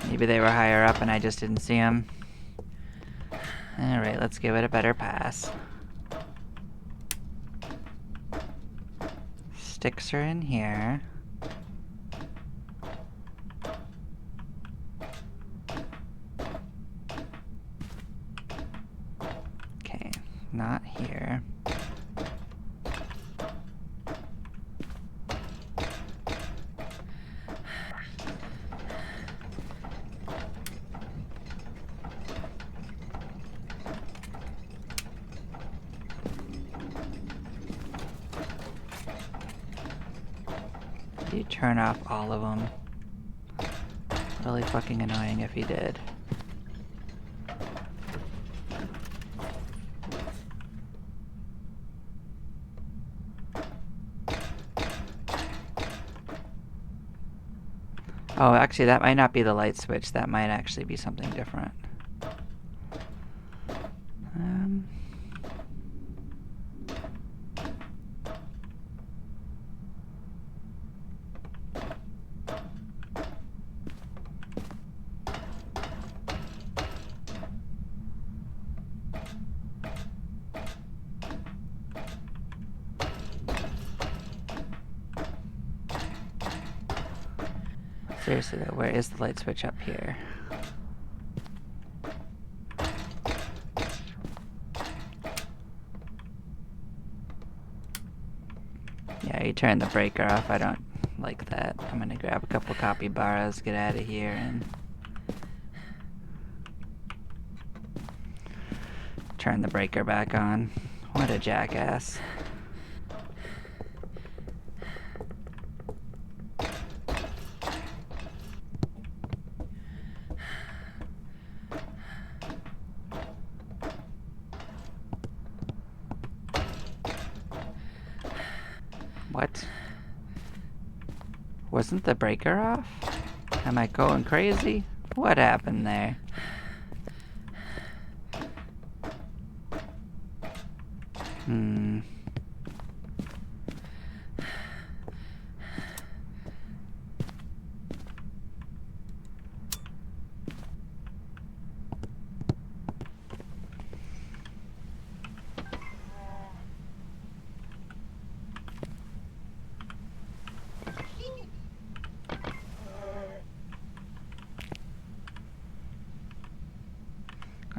Maybe they were higher up and I just didn't see them. Alright, let's give it a better pass. Sticks are in here. Okay, not here. Did you turn off all of them? Really fucking annoying if he did. Oh, actually, that might not be the light switch. That might actually be something different. Seriously though, where is the light switch up here? Yeah, you turn the breaker off. I don't like that. I'm gonna grab a couple capybaras, get out of here, and turn the breaker back on. What a jackass. What? Wasn't the breaker off? Am I going crazy? What happened there? Hmm.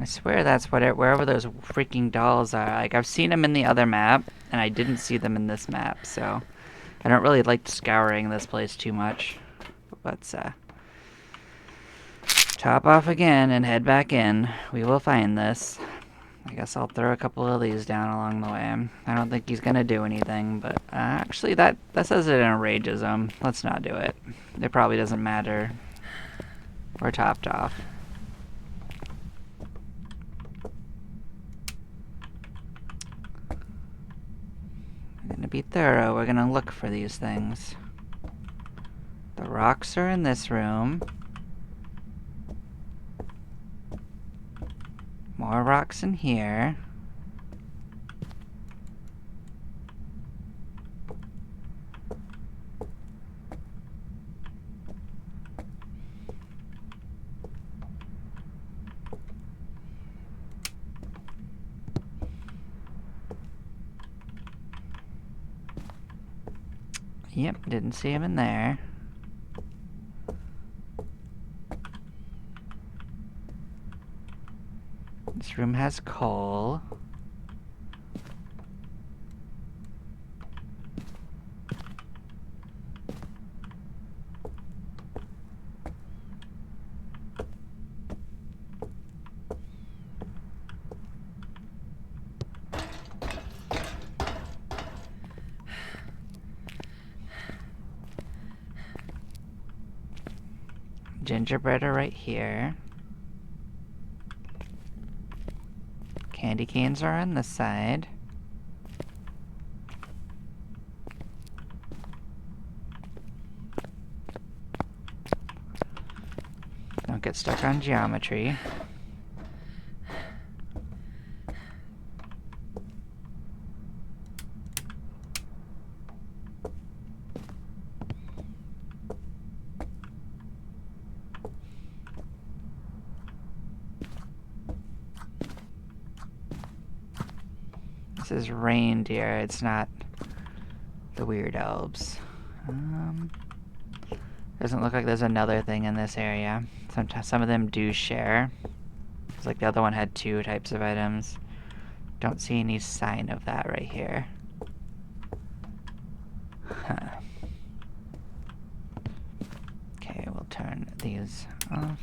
I swear that's what wherever those freaking dolls are. Like, I've seen them in the other map, and I didn't see them in this map, so I don't really like scouring this place too much. Let's top off again and head back in. We will find this. I guess I'll throw a couple of these down along the way. I don't think he's gonna do anything, but actually that says it enrages him. Let's not do it. It probably doesn't matter. We're topped off. We're gonna be thorough. We're gonna look for these things. The rocks are in this room. More rocks in here. Yep, didn't see him in there. This room has coal. Gingerbread are right here. Candy canes are on this side. Don't get stuck on geometry. This is reindeer, it's not the weird elves. Doesn't look like there's another thing in this area. Some of them do share. It's like the other one had 2 types of items. Don't see any sign of that right here. Huh. Okay, we'll turn these off.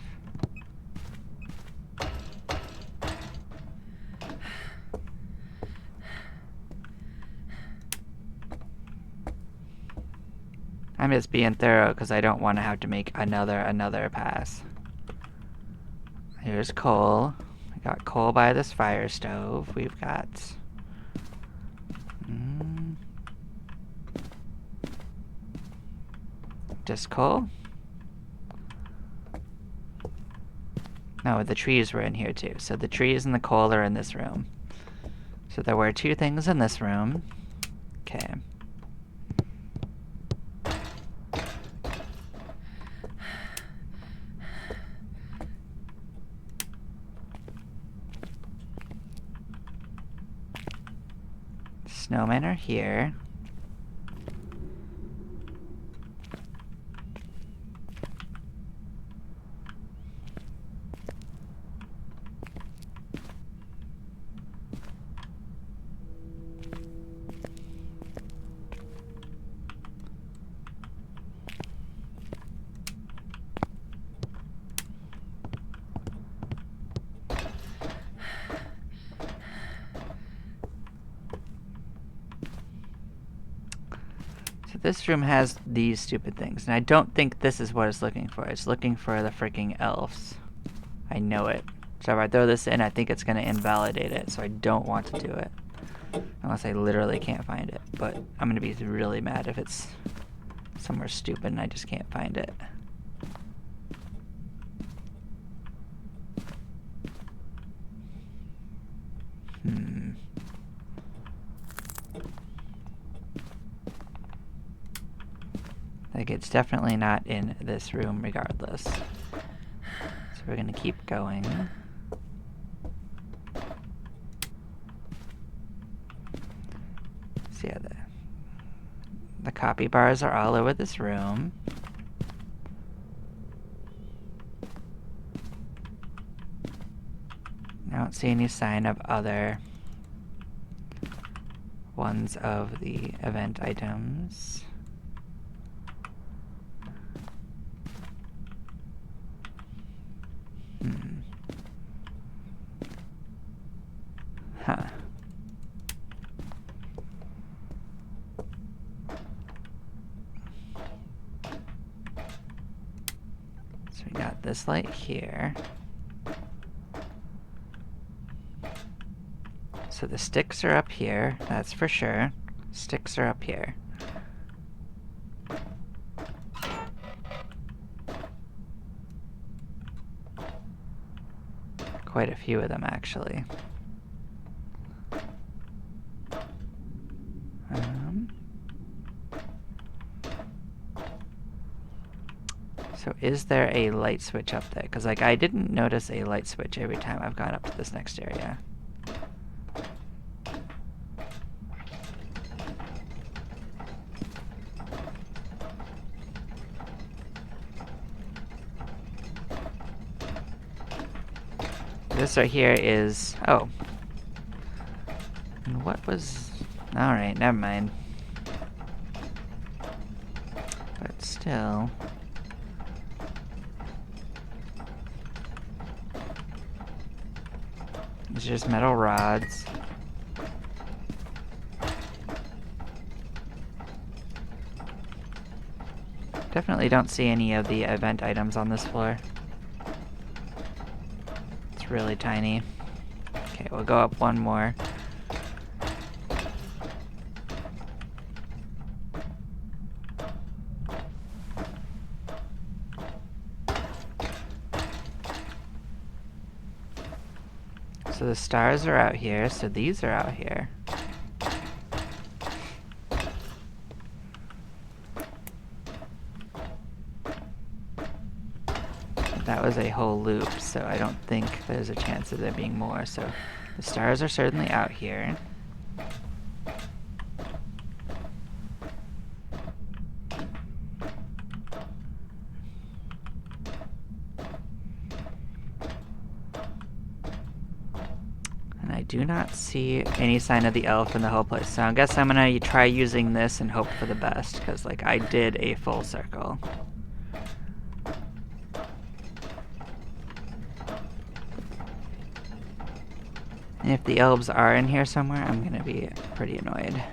I'm just being thorough because I don't want to have to make another pass. Here's coal. We got coal by this fire stove. We've got... just coal? No, the trees were in here too. So the trees and the coal are in this room. So there were 2 things in this room. Okay. Snowmen are here. This room has these stupid things, and I don't think this is what it's looking for. It's looking for the freaking elves. I know it. So if I throw this in, I think it's going to invalidate it, so I don't want to do it. Unless I literally can't find it. But I'm going to be really mad if it's somewhere stupid and I just can't find it. Like, it's definitely not in this room regardless. So we're gonna keep going. So yeah, the copy bars are all over this room. I don't see any sign of other ones of the event items. Huh. So we got this light here. So the sticks are up here, that's for sure. Sticks are up here. Quite a few of them, actually. So is there a light switch up there? Because, like, I didn't notice a light switch every time I've gone up to this next area. This right here is... oh. And what was... alright, never mind. But still... these are just metal rods. Definitely don't see any of the event items on this floor. It's really tiny. Okay, we'll go up one more. So the stars are out here, so these are out here. That was a whole loop, so I don't think there's a chance of there being more. So the stars are certainly out here. And I do not see any sign of the elf in the whole place. So I guess I'm gonna try using this and hope for the best, because, like, I did a full circle. And if the elves are in here somewhere, I'm gonna be pretty annoyed.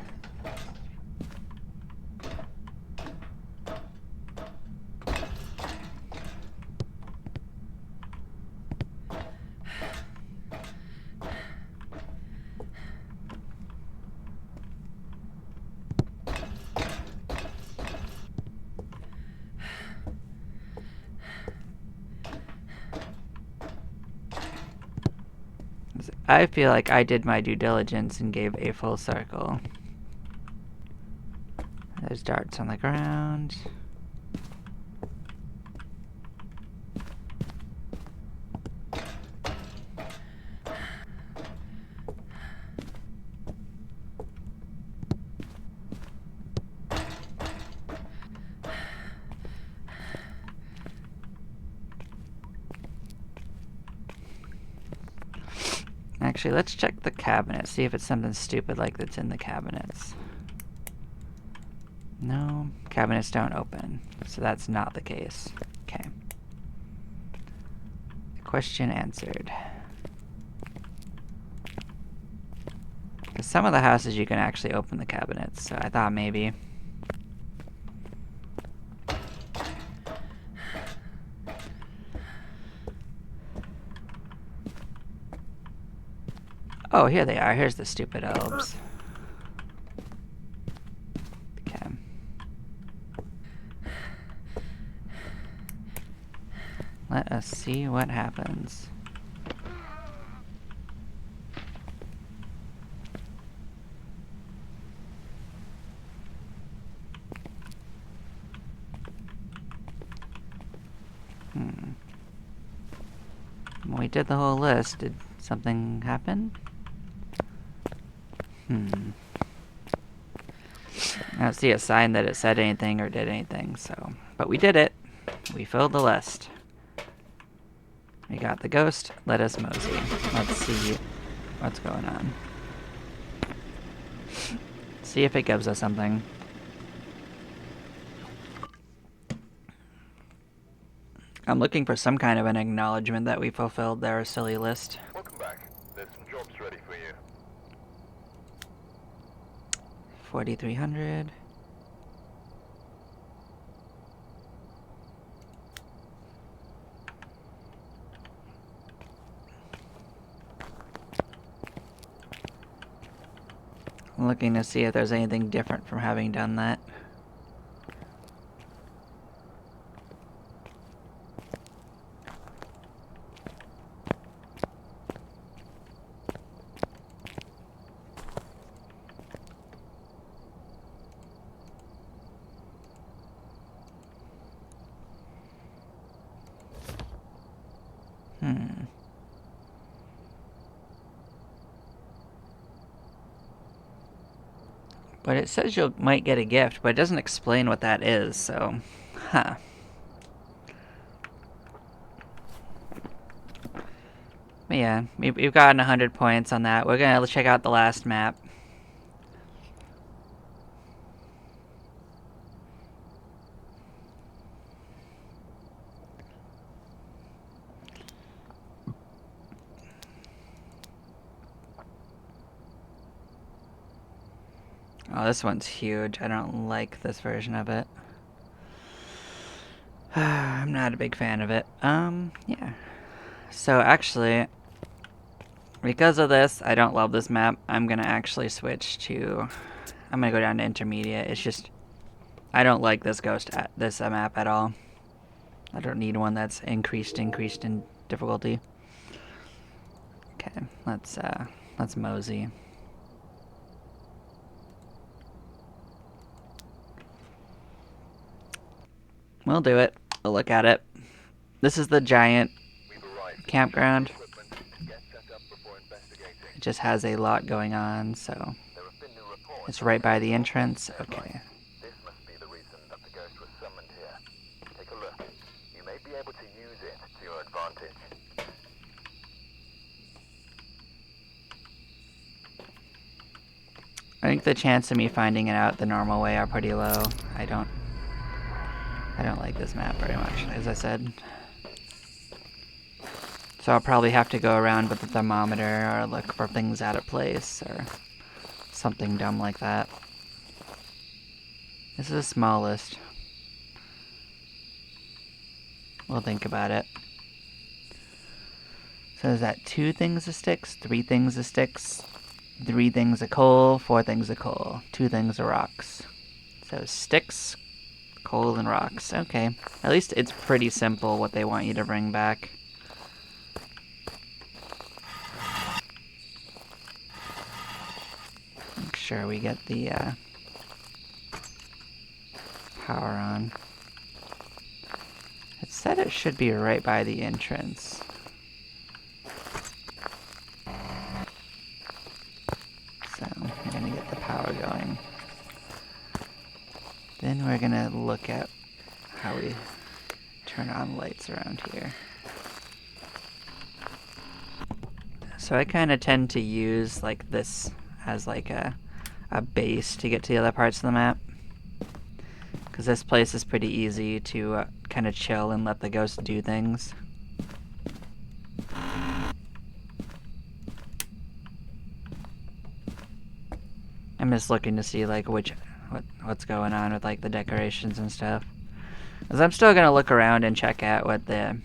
I feel like I did my due diligence and gave a full circle. There's darts on the ground. Actually, let's check the cabinet, see if it's something stupid like that's in the cabinets. No, cabinets don't open, so that's not the case. Okay. Question answered. Because some of the houses you can actually open the cabinets, so I thought maybe. Oh, here they are. Here's the stupid elves. Okay. Let us see what happens. We did the whole list. Did something happen? I don't see a sign that it said anything or did anything, so... But we did it. We filled the list. We got the ghost. Let us mosey. Let's see what's going on. See if it gives us something. I'm looking for some kind of an acknowledgement that we fulfilled their silly list. Welcome back. There's some jobs ready for you. 4,300. I'm looking to see if there's anything different from having done that. But it says you might get a gift, but it doesn't explain what that is, so... Huh. But yeah, we've gotten 100 points on that. We're gonna check out the last map. Oh, this one's huge. I don't like this version of it. I'm not a big fan of it. Yeah. So actually, because of this, I don't love this map. I'm gonna actually switch to... I'm gonna go down to intermediate. It's just... I don't like this this map at all. I don't need one that's increased in difficulty. Okay, let's mosey. We'll do it. We'll look at it. This is the giant campground. It just has a lot going on, so it's right by the entrance. Okay. This must be the reason that the ghost was summoned here. Take a look. You may be able to use it to your advantage. I think the chance of me finding it out the normal way are pretty low. I don't like this map very much, as I said. So I'll probably have to go around with the thermometer or look for things out of place or something dumb like that. This is a small list. We'll think about it. So is that 2 things of sticks, 3 things of sticks, 3 things of coal, 4 things of coal, 2 things of rocks. So sticks, coal, and rocks. Okay. At least it's pretty simple what they want you to bring back. Make sure we get the power on. It said it should be right by the entrance. So we're gonna get the power going. Then we're gonna look at how we turn on lights around here. So I kind of tend to use like this as like a base to get to the other parts of the map. Because this place is pretty easy to kind of chill and let the ghost do things. I'm just looking to see like what's going on with like the decorations and stuff. Because I'm still gonna look around and check out what the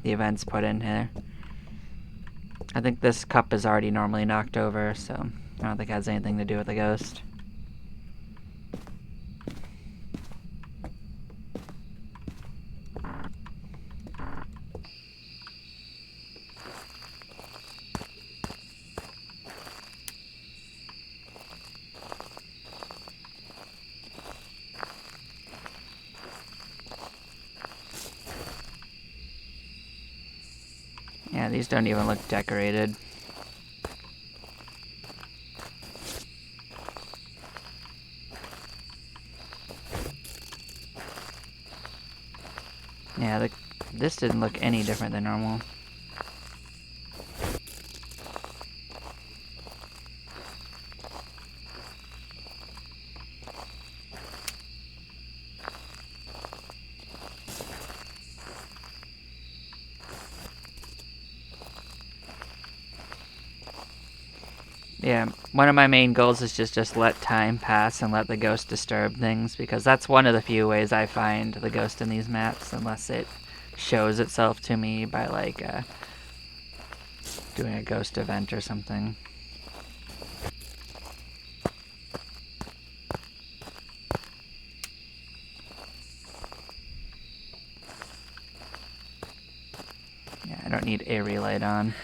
events put in here. I think this cup is already normally knocked over, so I don't think it has anything to do with the ghost. Yeah, these don't even look decorated. Yeah, this didn't look any different than normal. Yeah, one of my main goals is just let time pass and let the ghost disturb things, because that's one of the few ways I find the ghost in these maps, unless it shows itself to me by like doing a ghost event or something. Yeah, I don't need a relight on.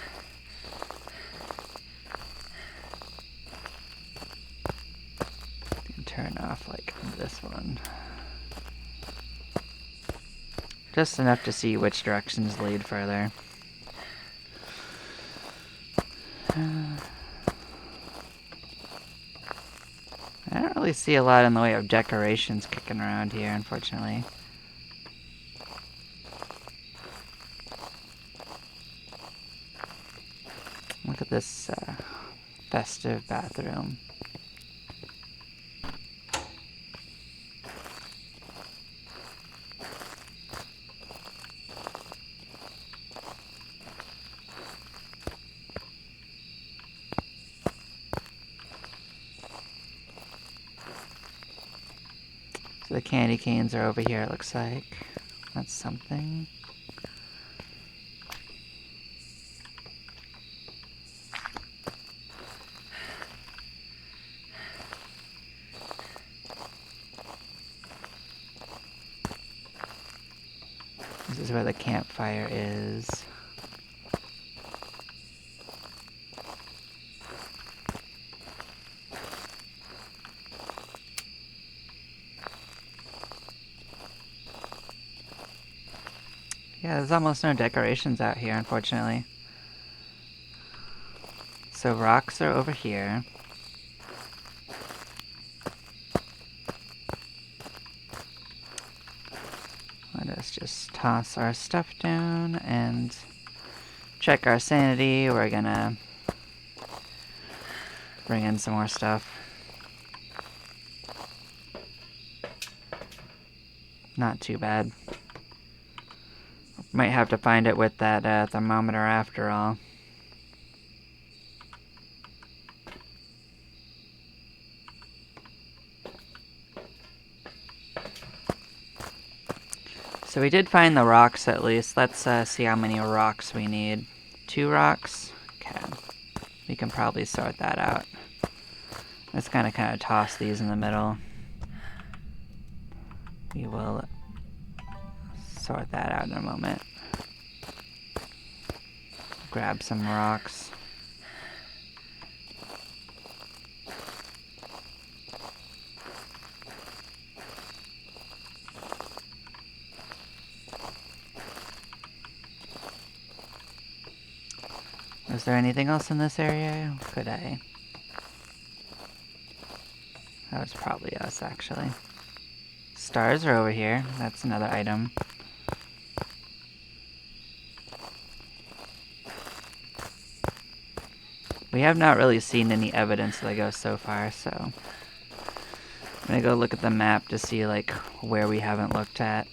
Turn off like this one. Just enough to see which directions lead further. I don't really see a lot in the way of decorations kicking around here, unfortunately. Look at this festive bathroom. So the candy canes are over here, it looks like. That's something. This is where the campfire is. Yeah, there's almost no decorations out here, unfortunately. So rocks are over here. Let us just toss our stuff down and check our sanity. We're gonna bring in some more stuff. Not too bad. Might have to find it with that thermometer after all. So we did find the rocks at least. Let's see how many rocks we need. 2 rocks? Okay. We can probably sort that out. Let's kind of toss these in the middle. We will sort that out in a moment. Grab some rocks. Was there anything else in this area? Could I? That was probably us, actually. Stars are over here. That's another item. We have not really seen any evidence of the ghost so far, so I'm gonna go look at the map to see like where we haven't looked at.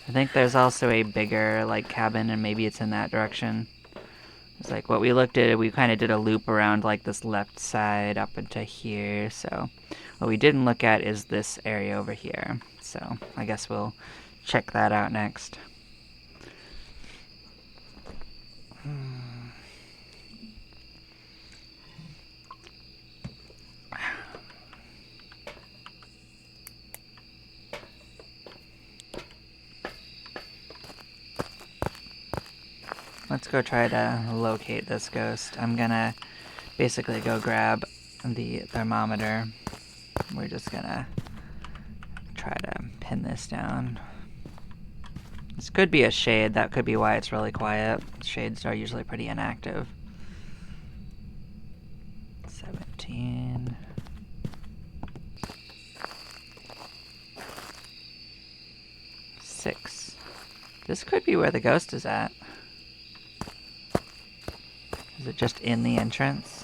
I think there's also a bigger like cabin, and maybe it's in that direction. It's like what we looked at, we kind of did a loop around like this left side up into here, so what we didn't look at is this area over here. So I guess we'll check that out next. Let's go try to locate this ghost. I'm gonna basically go grab the thermometer. We're just gonna try to pin this down. This could be a shade. That could be why it's really quiet. Shades are usually pretty inactive. 17. Six. This could be where the ghost is at. Is it just in the entrance?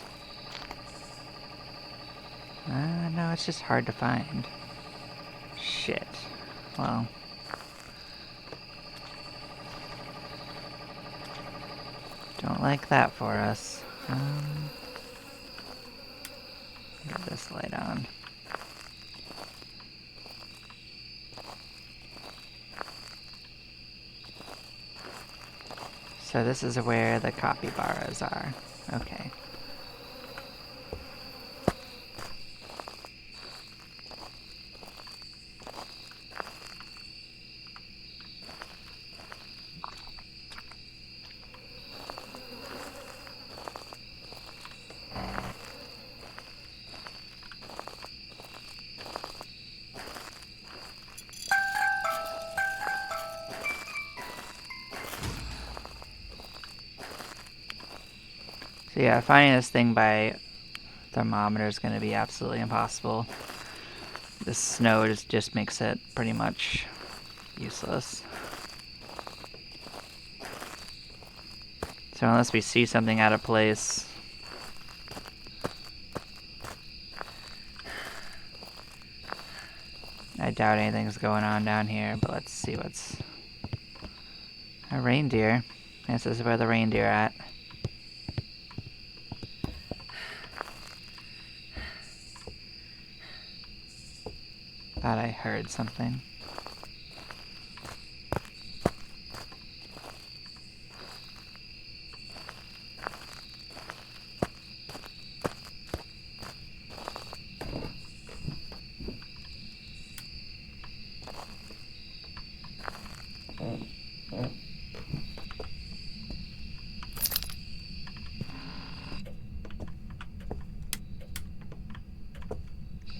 No, it's just hard to find. Shit. Well. Don't like that for us. Get this light on. So this is where the capybaras are. Okay. So yeah, finding this thing by thermometer is going to be absolutely impossible. This snow just makes it pretty much useless. So unless we see something out of place, I doubt anything's going on down here, but let's see what's... A reindeer. This is where the reindeer are at. Thought I heard something.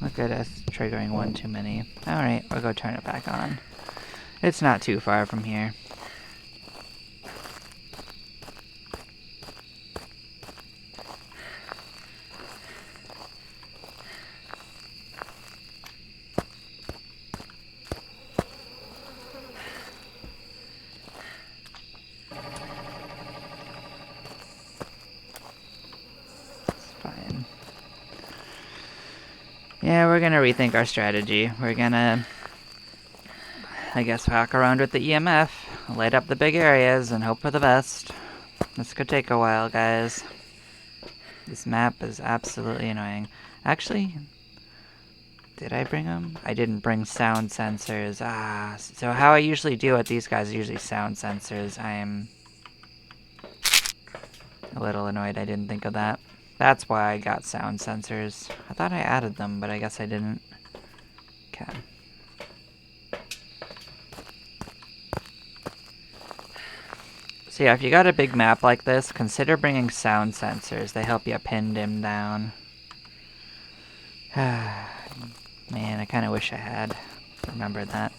Look at us triggering one too many. Alright, we'll go turn it back on. It's not too far from here. Yeah, we're gonna rethink our strategy. We're gonna, I guess, walk around with the EMF, light up the big areas, and hope for the best. This could take a while, guys. This map is absolutely annoying. Actually, did I bring them? I didn't bring sound sensors. So how I usually deal with these guys is usually sound sensors. I am a little annoyed I didn't think of that. That's why I got sound sensors. I thought I added them, but I guess I didn't. Okay. So yeah, if you got a big map like this, consider bringing sound sensors. They help you pin dim down. Man, I kind of wish I had remembered that.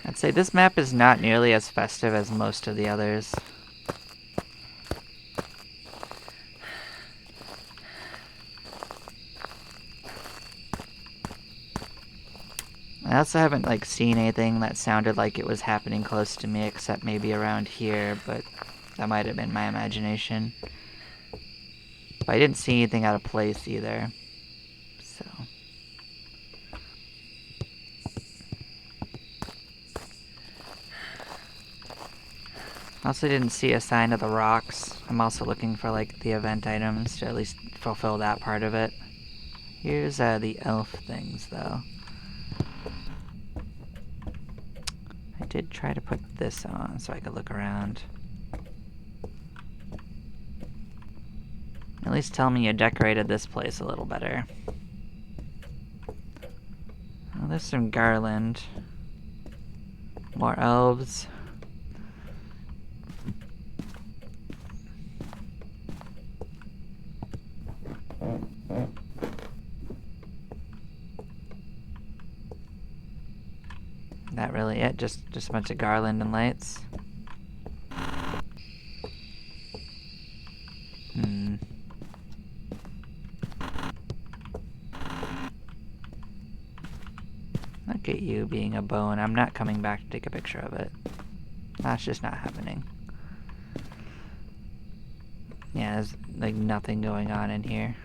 I'd say this map is not nearly as festive as most of the others. I also haven't seen anything that sounded like it was happening close to me, except maybe around here, but that might have been my imagination. But I didn't see anything out of place either. So also didn't see a sign of the rocks. I'm also looking for the event items to at least fulfill that part of it. Here's the elf things though. I did try to put this on so I could look around. At least tell me you decorated this place a little better. Oh, there's some garland. More elves. that really it? Just a bunch of garland and lights? Hmm. Look at you being a bone. I'm not coming back to take a picture of it. That's just not happening. Yeah, there's like nothing going on in here.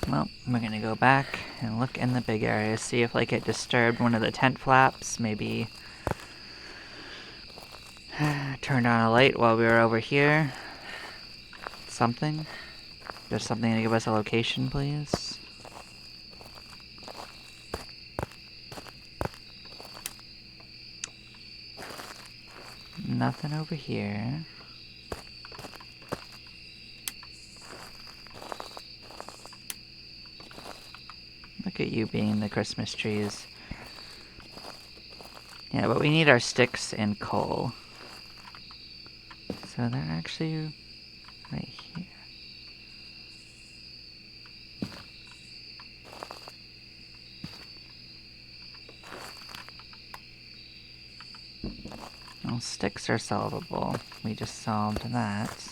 Well, we're gonna go back and look in the big area, see if like it disturbed one of the tent flaps, maybe turned on a light while we were over here. Something. Just something to give us a location, please. Nothing over here. Look at you being the Christmas trees. Yeah, but we need our sticks and coal. So they're actually right here. Well, sticks are solvable. We just solved that.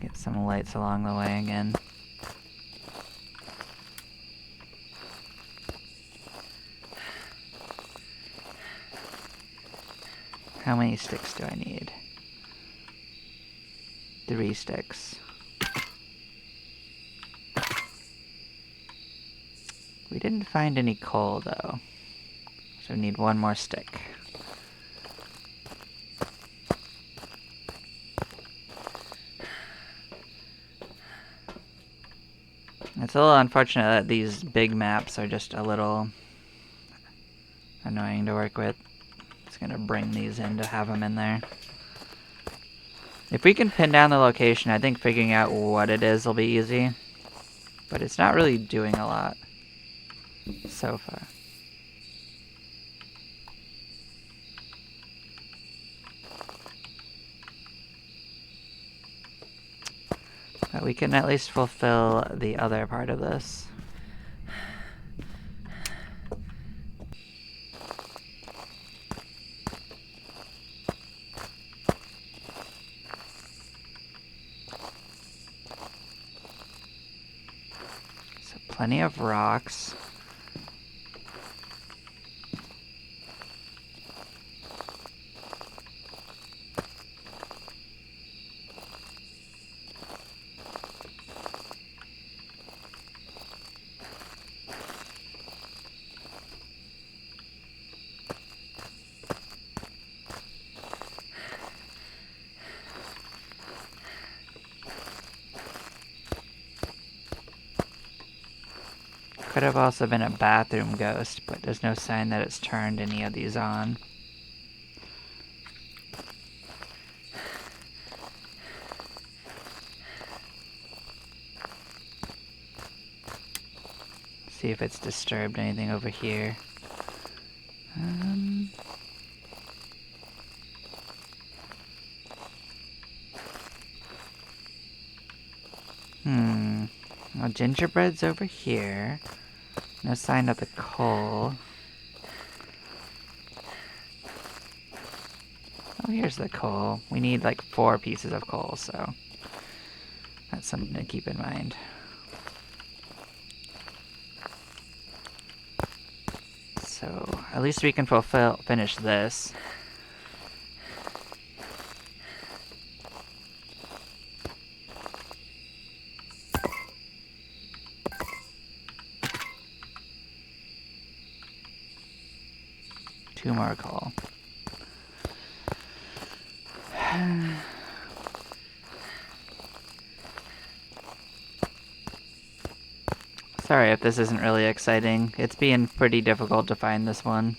Get some lights along the way again. How many sticks do I need? 3 sticks. We didn't find any coal though, so we need 1 more stick. It's a little unfortunate that these big maps are just a little annoying to work with. It's gonna bring these in to have them in there. If we can pin down the location, I think figuring out what it is will be easy. But it's not really doing a lot so far. But we can at least fulfill the other part of this. So plenty of rocks. Could have also been a bathroom ghost, but there's no sign that it's turned any of these on. See if it's disturbed anything over here. Well, gingerbread's over here. No sign of the coal. Oh, here's the coal. We need like 4 pieces of coal, so that's something to keep in mind. So at least we can finish this. Two more coal. Sorry if this isn't really exciting. It's being pretty difficult to find this one.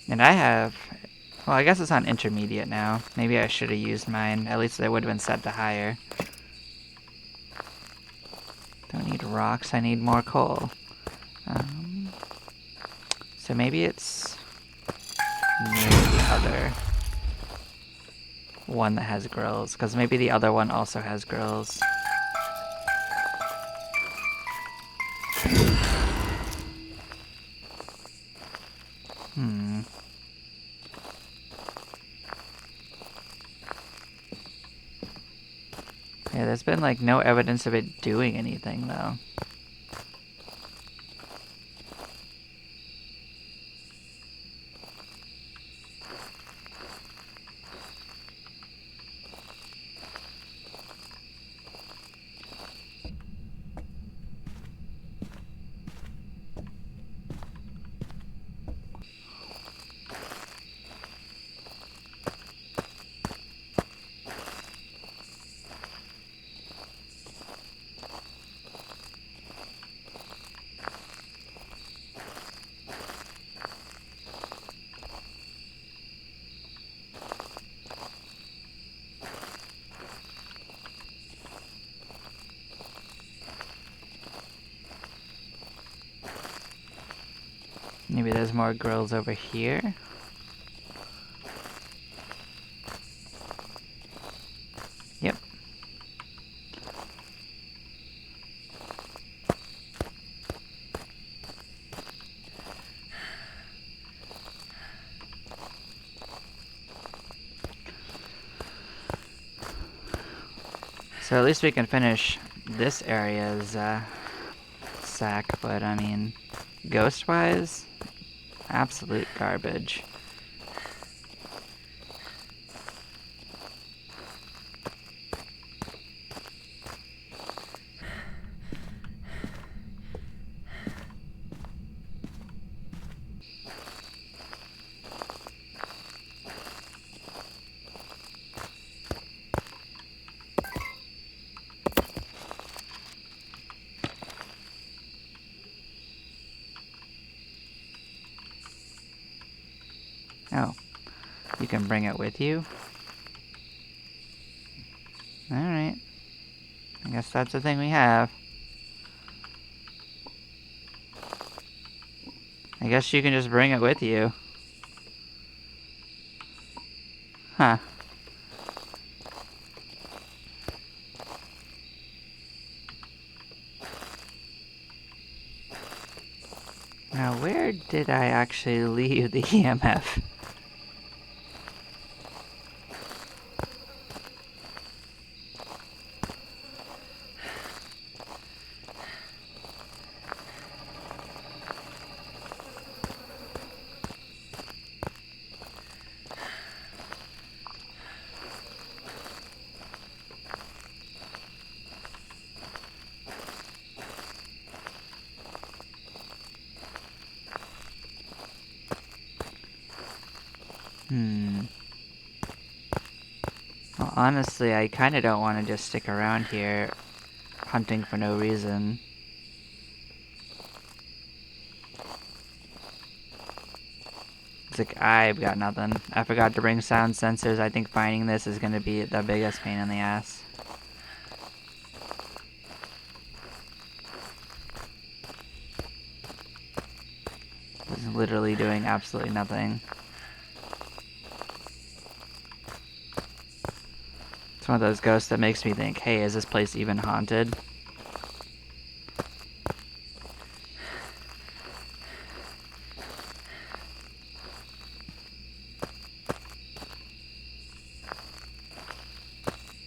And I have... Well, I guess it's on intermediate now. Maybe I should have used mine. At least it would have been set to higher. Don't need rocks, I need more coal. So maybe it's near the other one that has grills, because maybe the other one also has grills. Yeah, there's been like no evidence of it doing anything though. Maybe there's more grills over here. Yep. So at least we can finish this area's sack, but I mean, ghost-wise, absolute garbage. Oh, you can bring it with you? Alright. I guess that's the thing we have. I guess you can just bring it with you. Huh. Now, where did I actually leave the EMF? Well, honestly, I kind of don't want to just stick around here hunting for no reason. It's like, I've got nothing. I forgot to bring sound sensors. I think finding this is going to be the biggest pain in the ass. It's literally doing absolutely nothing. It's one of those ghosts that makes me think, hey, is this place even haunted?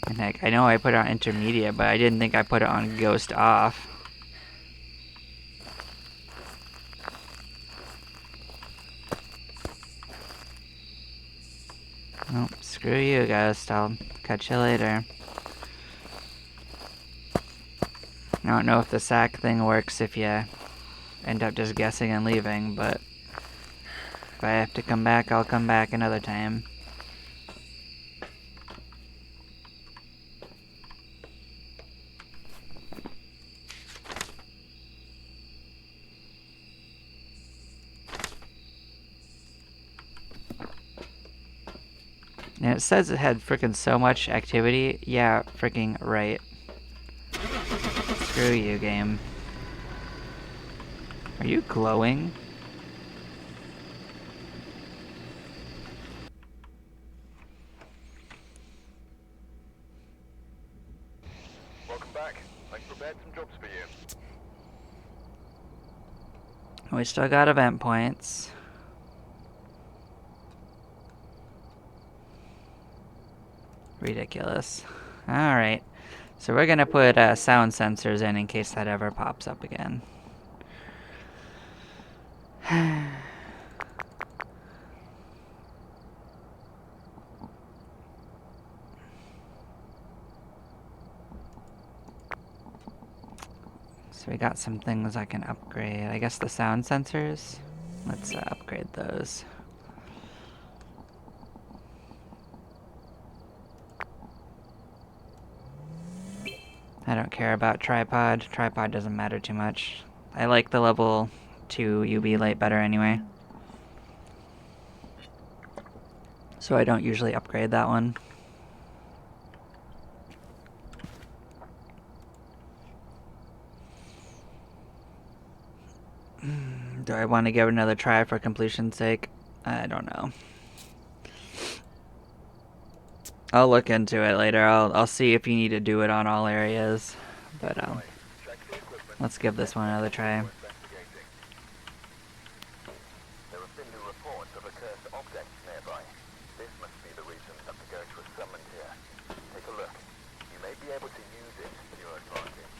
And heck, I know I put it on intermediate, but I didn't think I put it on ghost off. Well, screw you, ghost. I'll catch you later. I don't know if the sack thing works if you end up just guessing and leaving, but if I have to come back, I'll come back another time. And it says it had frickin' so much activity. Yeah, fricking right. Screw you, game. Are you glowing? Welcome back. I've prepared some jobs for you. We still got event points. Ridiculous. Alright. So we're gonna put sound sensors in case that ever pops up again. So we got some things I can upgrade. I guess the sound sensors. Let's upgrade those. I don't care about tripod. Tripod doesn't matter too much. I like the level 2 UV light better anyway. So I don't usually upgrade that one. Do I want to give it another try for completion's sake? I don't know. I'll look into it later. I'll see if you need to do it on all areas. But let's give this one another try. There have been new reports of a cursed object nearby. This must be the reason that the ghost was summoned here. Take a look. You may be able to use it to your advantage.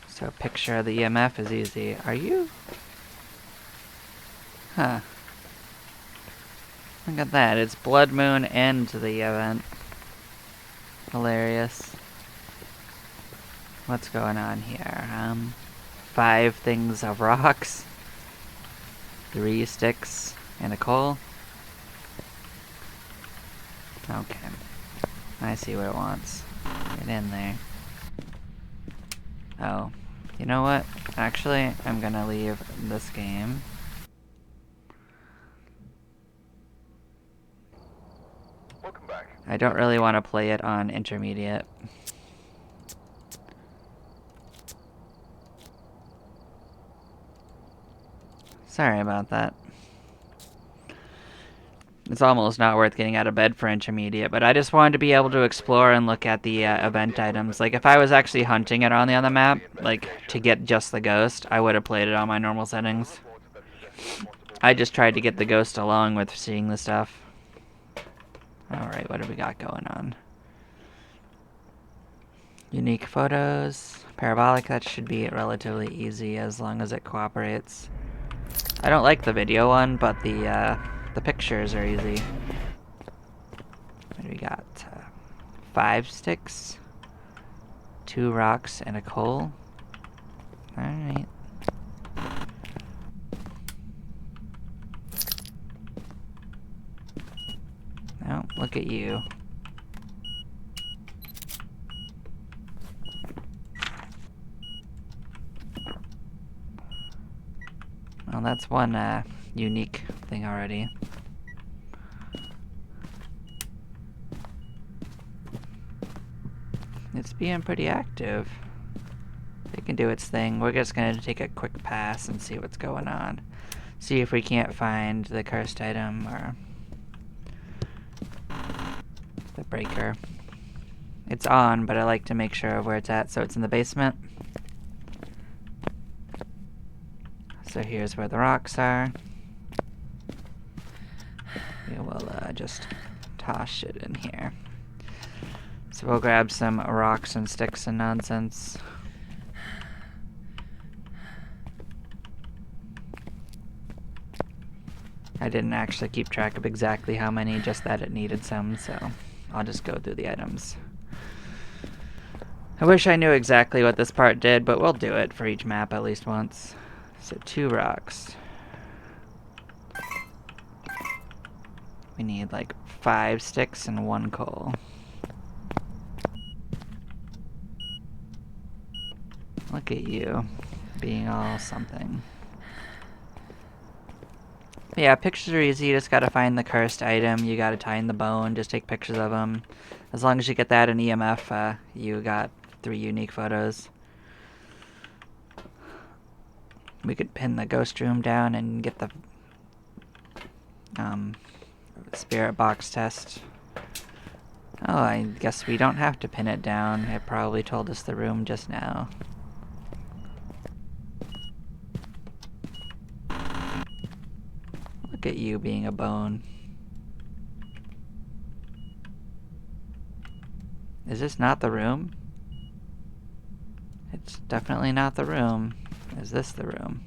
So picture of the EMF is easy. Are you? Huh. Look at that. It's Blood Moon and the event. Hilarious. What's going on here? 5 things of rocks. 3 sticks and a coal. Okay. I see what it wants. Get in there. Oh. You know what? Actually, I'm gonna leave this game. Welcome back. I don't really want to play it on intermediate. Sorry about that. It's almost not worth getting out of bed for intermediate, but I just wanted to be able to explore and look at the event items. Like, if I was actually hunting it on the other map, like, to get just the ghost, I would have played it on my normal settings. I just tried to get the ghost along with seeing the stuff. Alright, what do we got going on? Unique photos. Parabolic, that should be relatively easy as long as it cooperates. I don't like the video one, but the pictures are easy. What do we got? 5 sticks, 2 rocks, and a coal. Alright. Oh, look at you. Well, that's one unique thing already. It's being pretty active. It can do its thing. We're just gonna take a quick pass and see what's going on. See if we can't find the cursed item or the breaker. It's on, but I like to make sure of where it's at, so it's in the basement. So here's where the rocks are. We will just toss it in here. So we'll grab some rocks and sticks and nonsense. I didn't actually keep track of exactly how many, just that it needed some, so I'll just go through the items. I wish I knew exactly what this part did, but we'll do it for each map at least once. So 2 rocks. We need like 5 sticks and 1 coal. Look at you. being all something. But yeah, pictures are easy. You just gotta find the cursed item. You gotta tie in the bone. Just take pictures of them. As long as you get that in EMF, you got 3 unique photos. We could pin the ghost room down and get the spirit box test. Oh, I guess we don't have to pin it down. It probably told us the room just now. Look at you being a bone. Is this not the room? It's definitely not the room. Is this the room?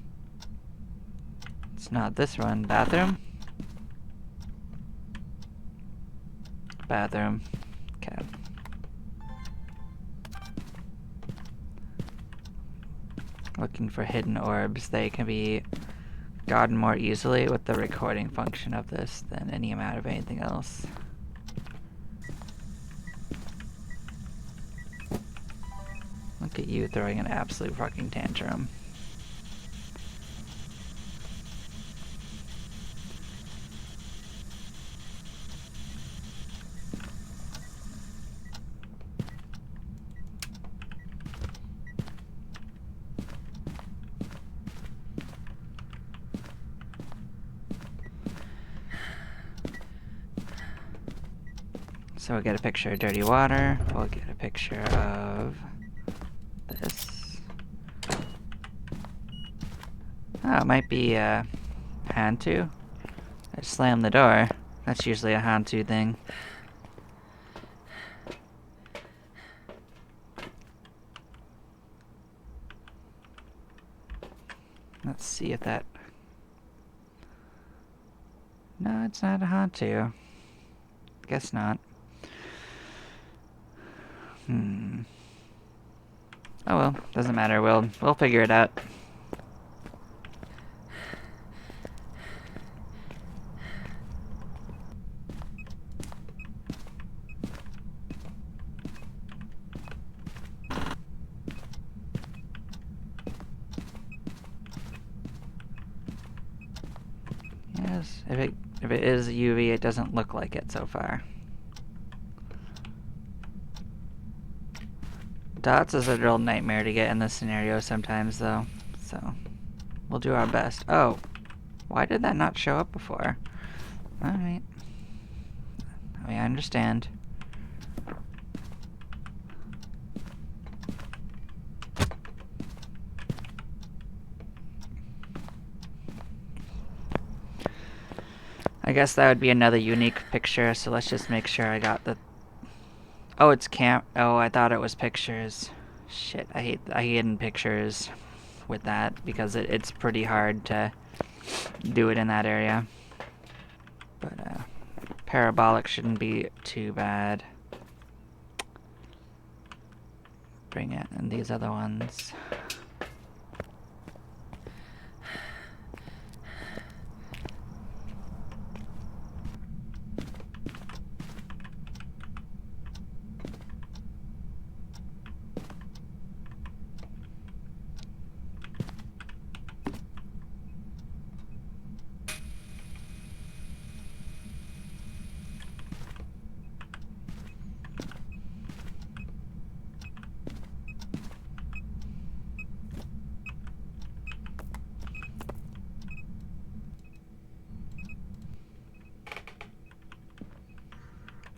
It's not this one. Bathroom? Bathroom. Okay. Looking for hidden orbs. They can be gotten more easily with the recording function of this than any amount of anything else. Look at you throwing an absolute fucking tantrum. So we'll get a picture of dirty water. We'll get a picture of this. Oh, it might be a Hantu. I slammed the door. That's usually a Hantu thing. Let's see if that... No, it's not a Hantu. Guess not. Oh well, doesn't matter. We'll figure it out. Yes, if it is UV, it doesn't look like it so far. Dots is a real nightmare to get in this scenario sometimes, though. So, we'll do our best. Oh, why did that not show up before? Alright. I mean, I understand. I guess that would be another unique picture, so let's just make sure I got the... Oh, it's oh, I thought it was pictures. Shit, I hate hidden pictures with that, because it's pretty hard to do it in that area. But, parabolic shouldn't be too bad. Bring it, and these other ones.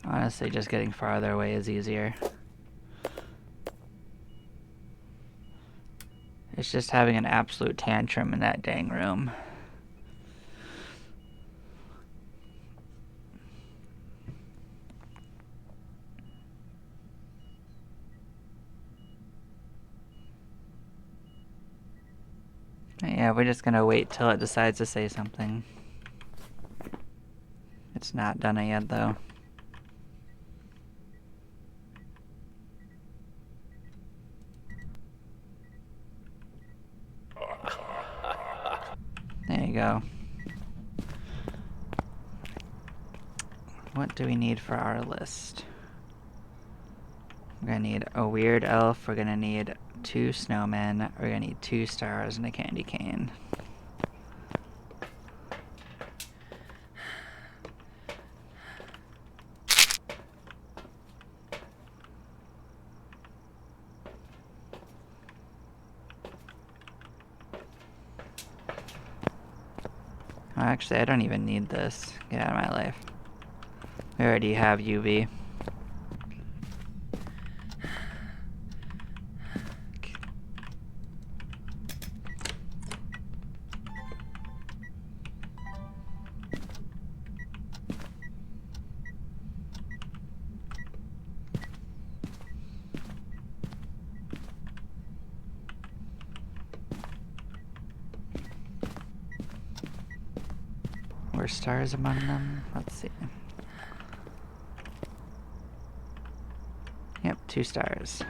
Honestly, just getting farther away is easier. It's just having an absolute tantrum in that dang room. Yeah, we're just gonna wait till it decides to say something. It's not done it yet, though. There you go. What do we need for our list? We're gonna need a weird elf, we're gonna need 2 snowmen. We're gonna need 2 stars and a candy cane. Oh, actually, I don't even need this. Get out of my life. We already have UV. Were stars among them? Let's see. Yep, 2 stars.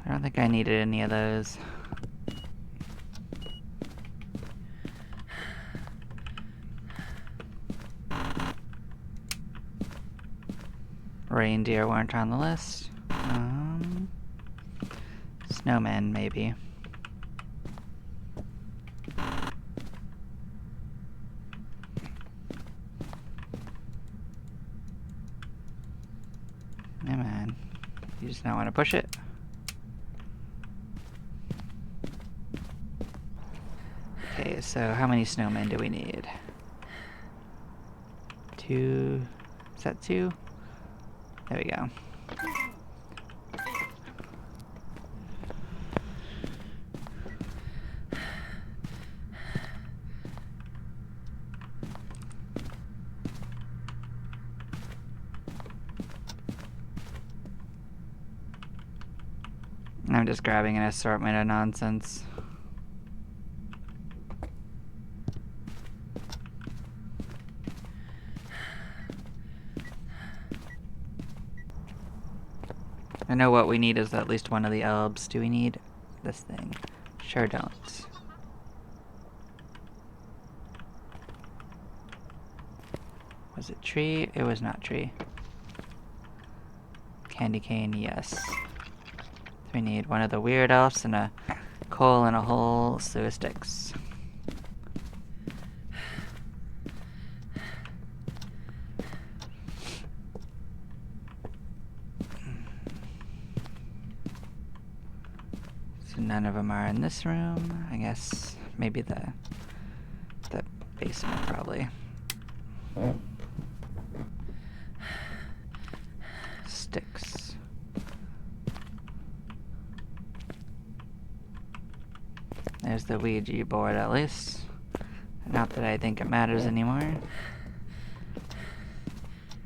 I don't think I needed any of those. Reindeer weren't on the list. Snowmen, maybe. Hey man, you just not want to push it? Okay, so how many snowmen do we need? 2. Is that 2? There we go. I'm just grabbing an assortment of nonsense. I know what we need is at least one of the elves. Do we need this thing? Sure don't. Was it tree? It was not tree. Candy cane, yes. We need one of the weird elves and a coal and a whole slew of sticks. So none of them are in this room. I guess maybe the basement probably. Sticks. There's the Ouija board at least. Not that I think it matters anymore.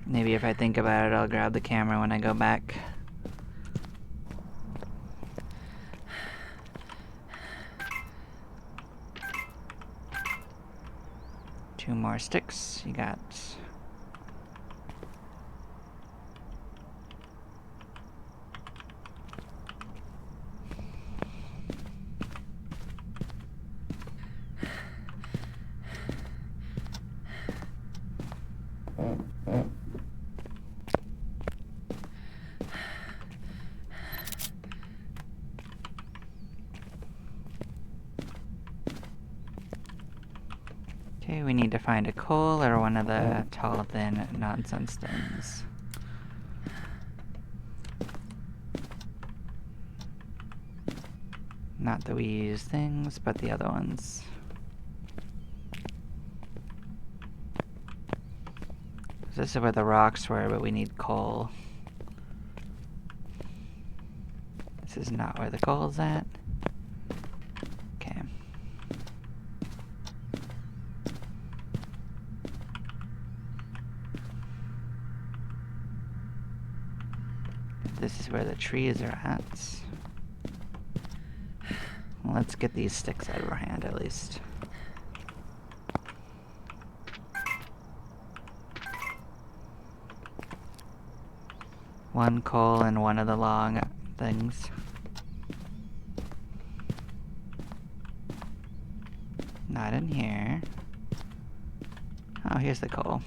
Maybe if I think about it, I'll grab the camera when I go back. Two more sticks. You got... Okay, we need to find a coal or one of the tall, thin nonsense things. Not the we use things, but the other ones. This is where the rocks were, but we need coal. This is not where the coal's at. Okay. This is where the trees are at. Well, let's get these sticks out of our hand at least. One coal and one of the long things. Not in here. Oh, here's the coal.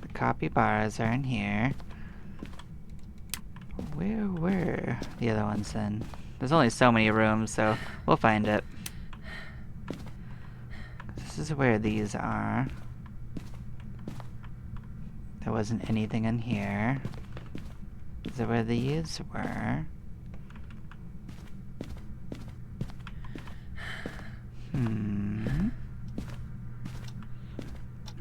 The copy bars are in here. Where were the other ones then? There's only so many rooms, so we'll find it. This is where these are. There wasn't anything in here. Is that where these were?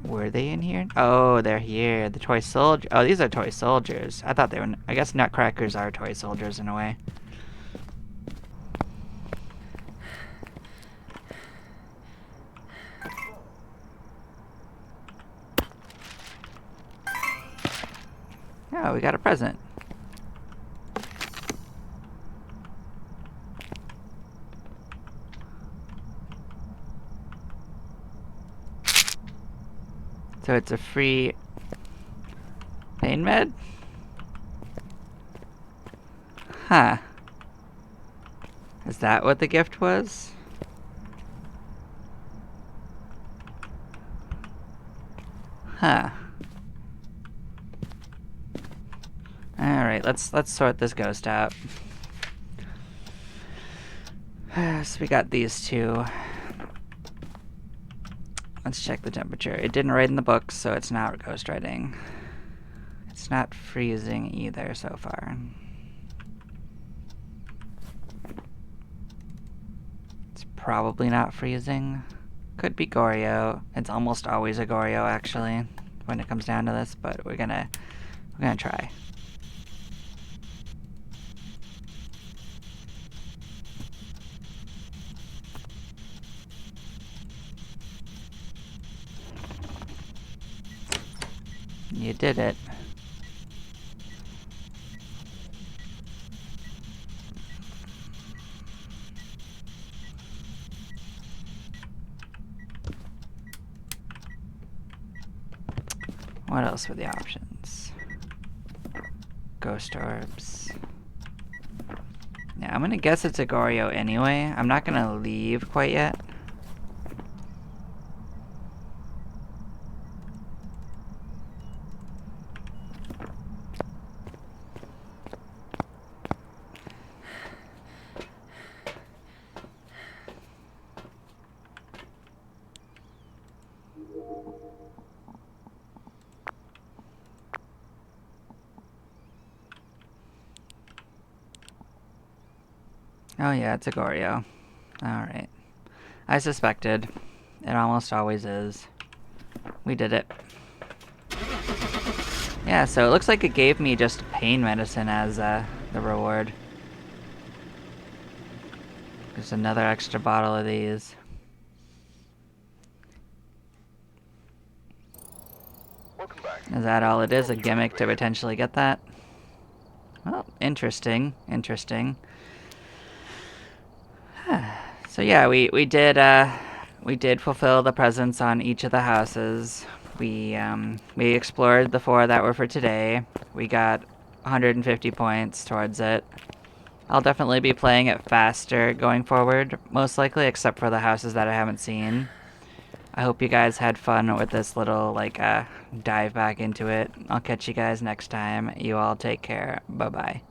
Were they in here? Oh, they're here. The toy soldier. Oh, these are toy soldiers. I thought they were. I guess nutcrackers are toy soldiers in a way. Oh, we got a present. So it's a free pain med? Huh. Is that what the gift was? Huh. Alright, let's sort this ghost out. So we got these two. Let's check the temperature. It didn't write in the book, so it's not ghost writing. It's not freezing either so far. It's probably not freezing. Could be Goryo. It's almost always a Goryo actually when it comes down to this, but we're gonna try. You did it. What else were the options? Ghost orbs. Yeah, I'm gonna guess it's a Goryo anyway. I'm not gonna leave quite yet. Oh yeah, it's a Goryo. Alright. I suspected. It almost always is. We did it. Yeah, so it looks like it gave me just pain medicine as the reward. There's another extra bottle of these. Welcome back. Is that all it is? A gimmick to potentially get that? Well, interesting. Interesting. So yeah, we did fulfill the presents on each of the houses. We explored the 4 that were for today. We got 150 points towards it. I'll definitely be playing it faster going forward, most likely, except for the houses that I haven't seen. I hope you guys had fun with this little, dive back into it. I'll catch you guys next time. You all take care. Bye-bye.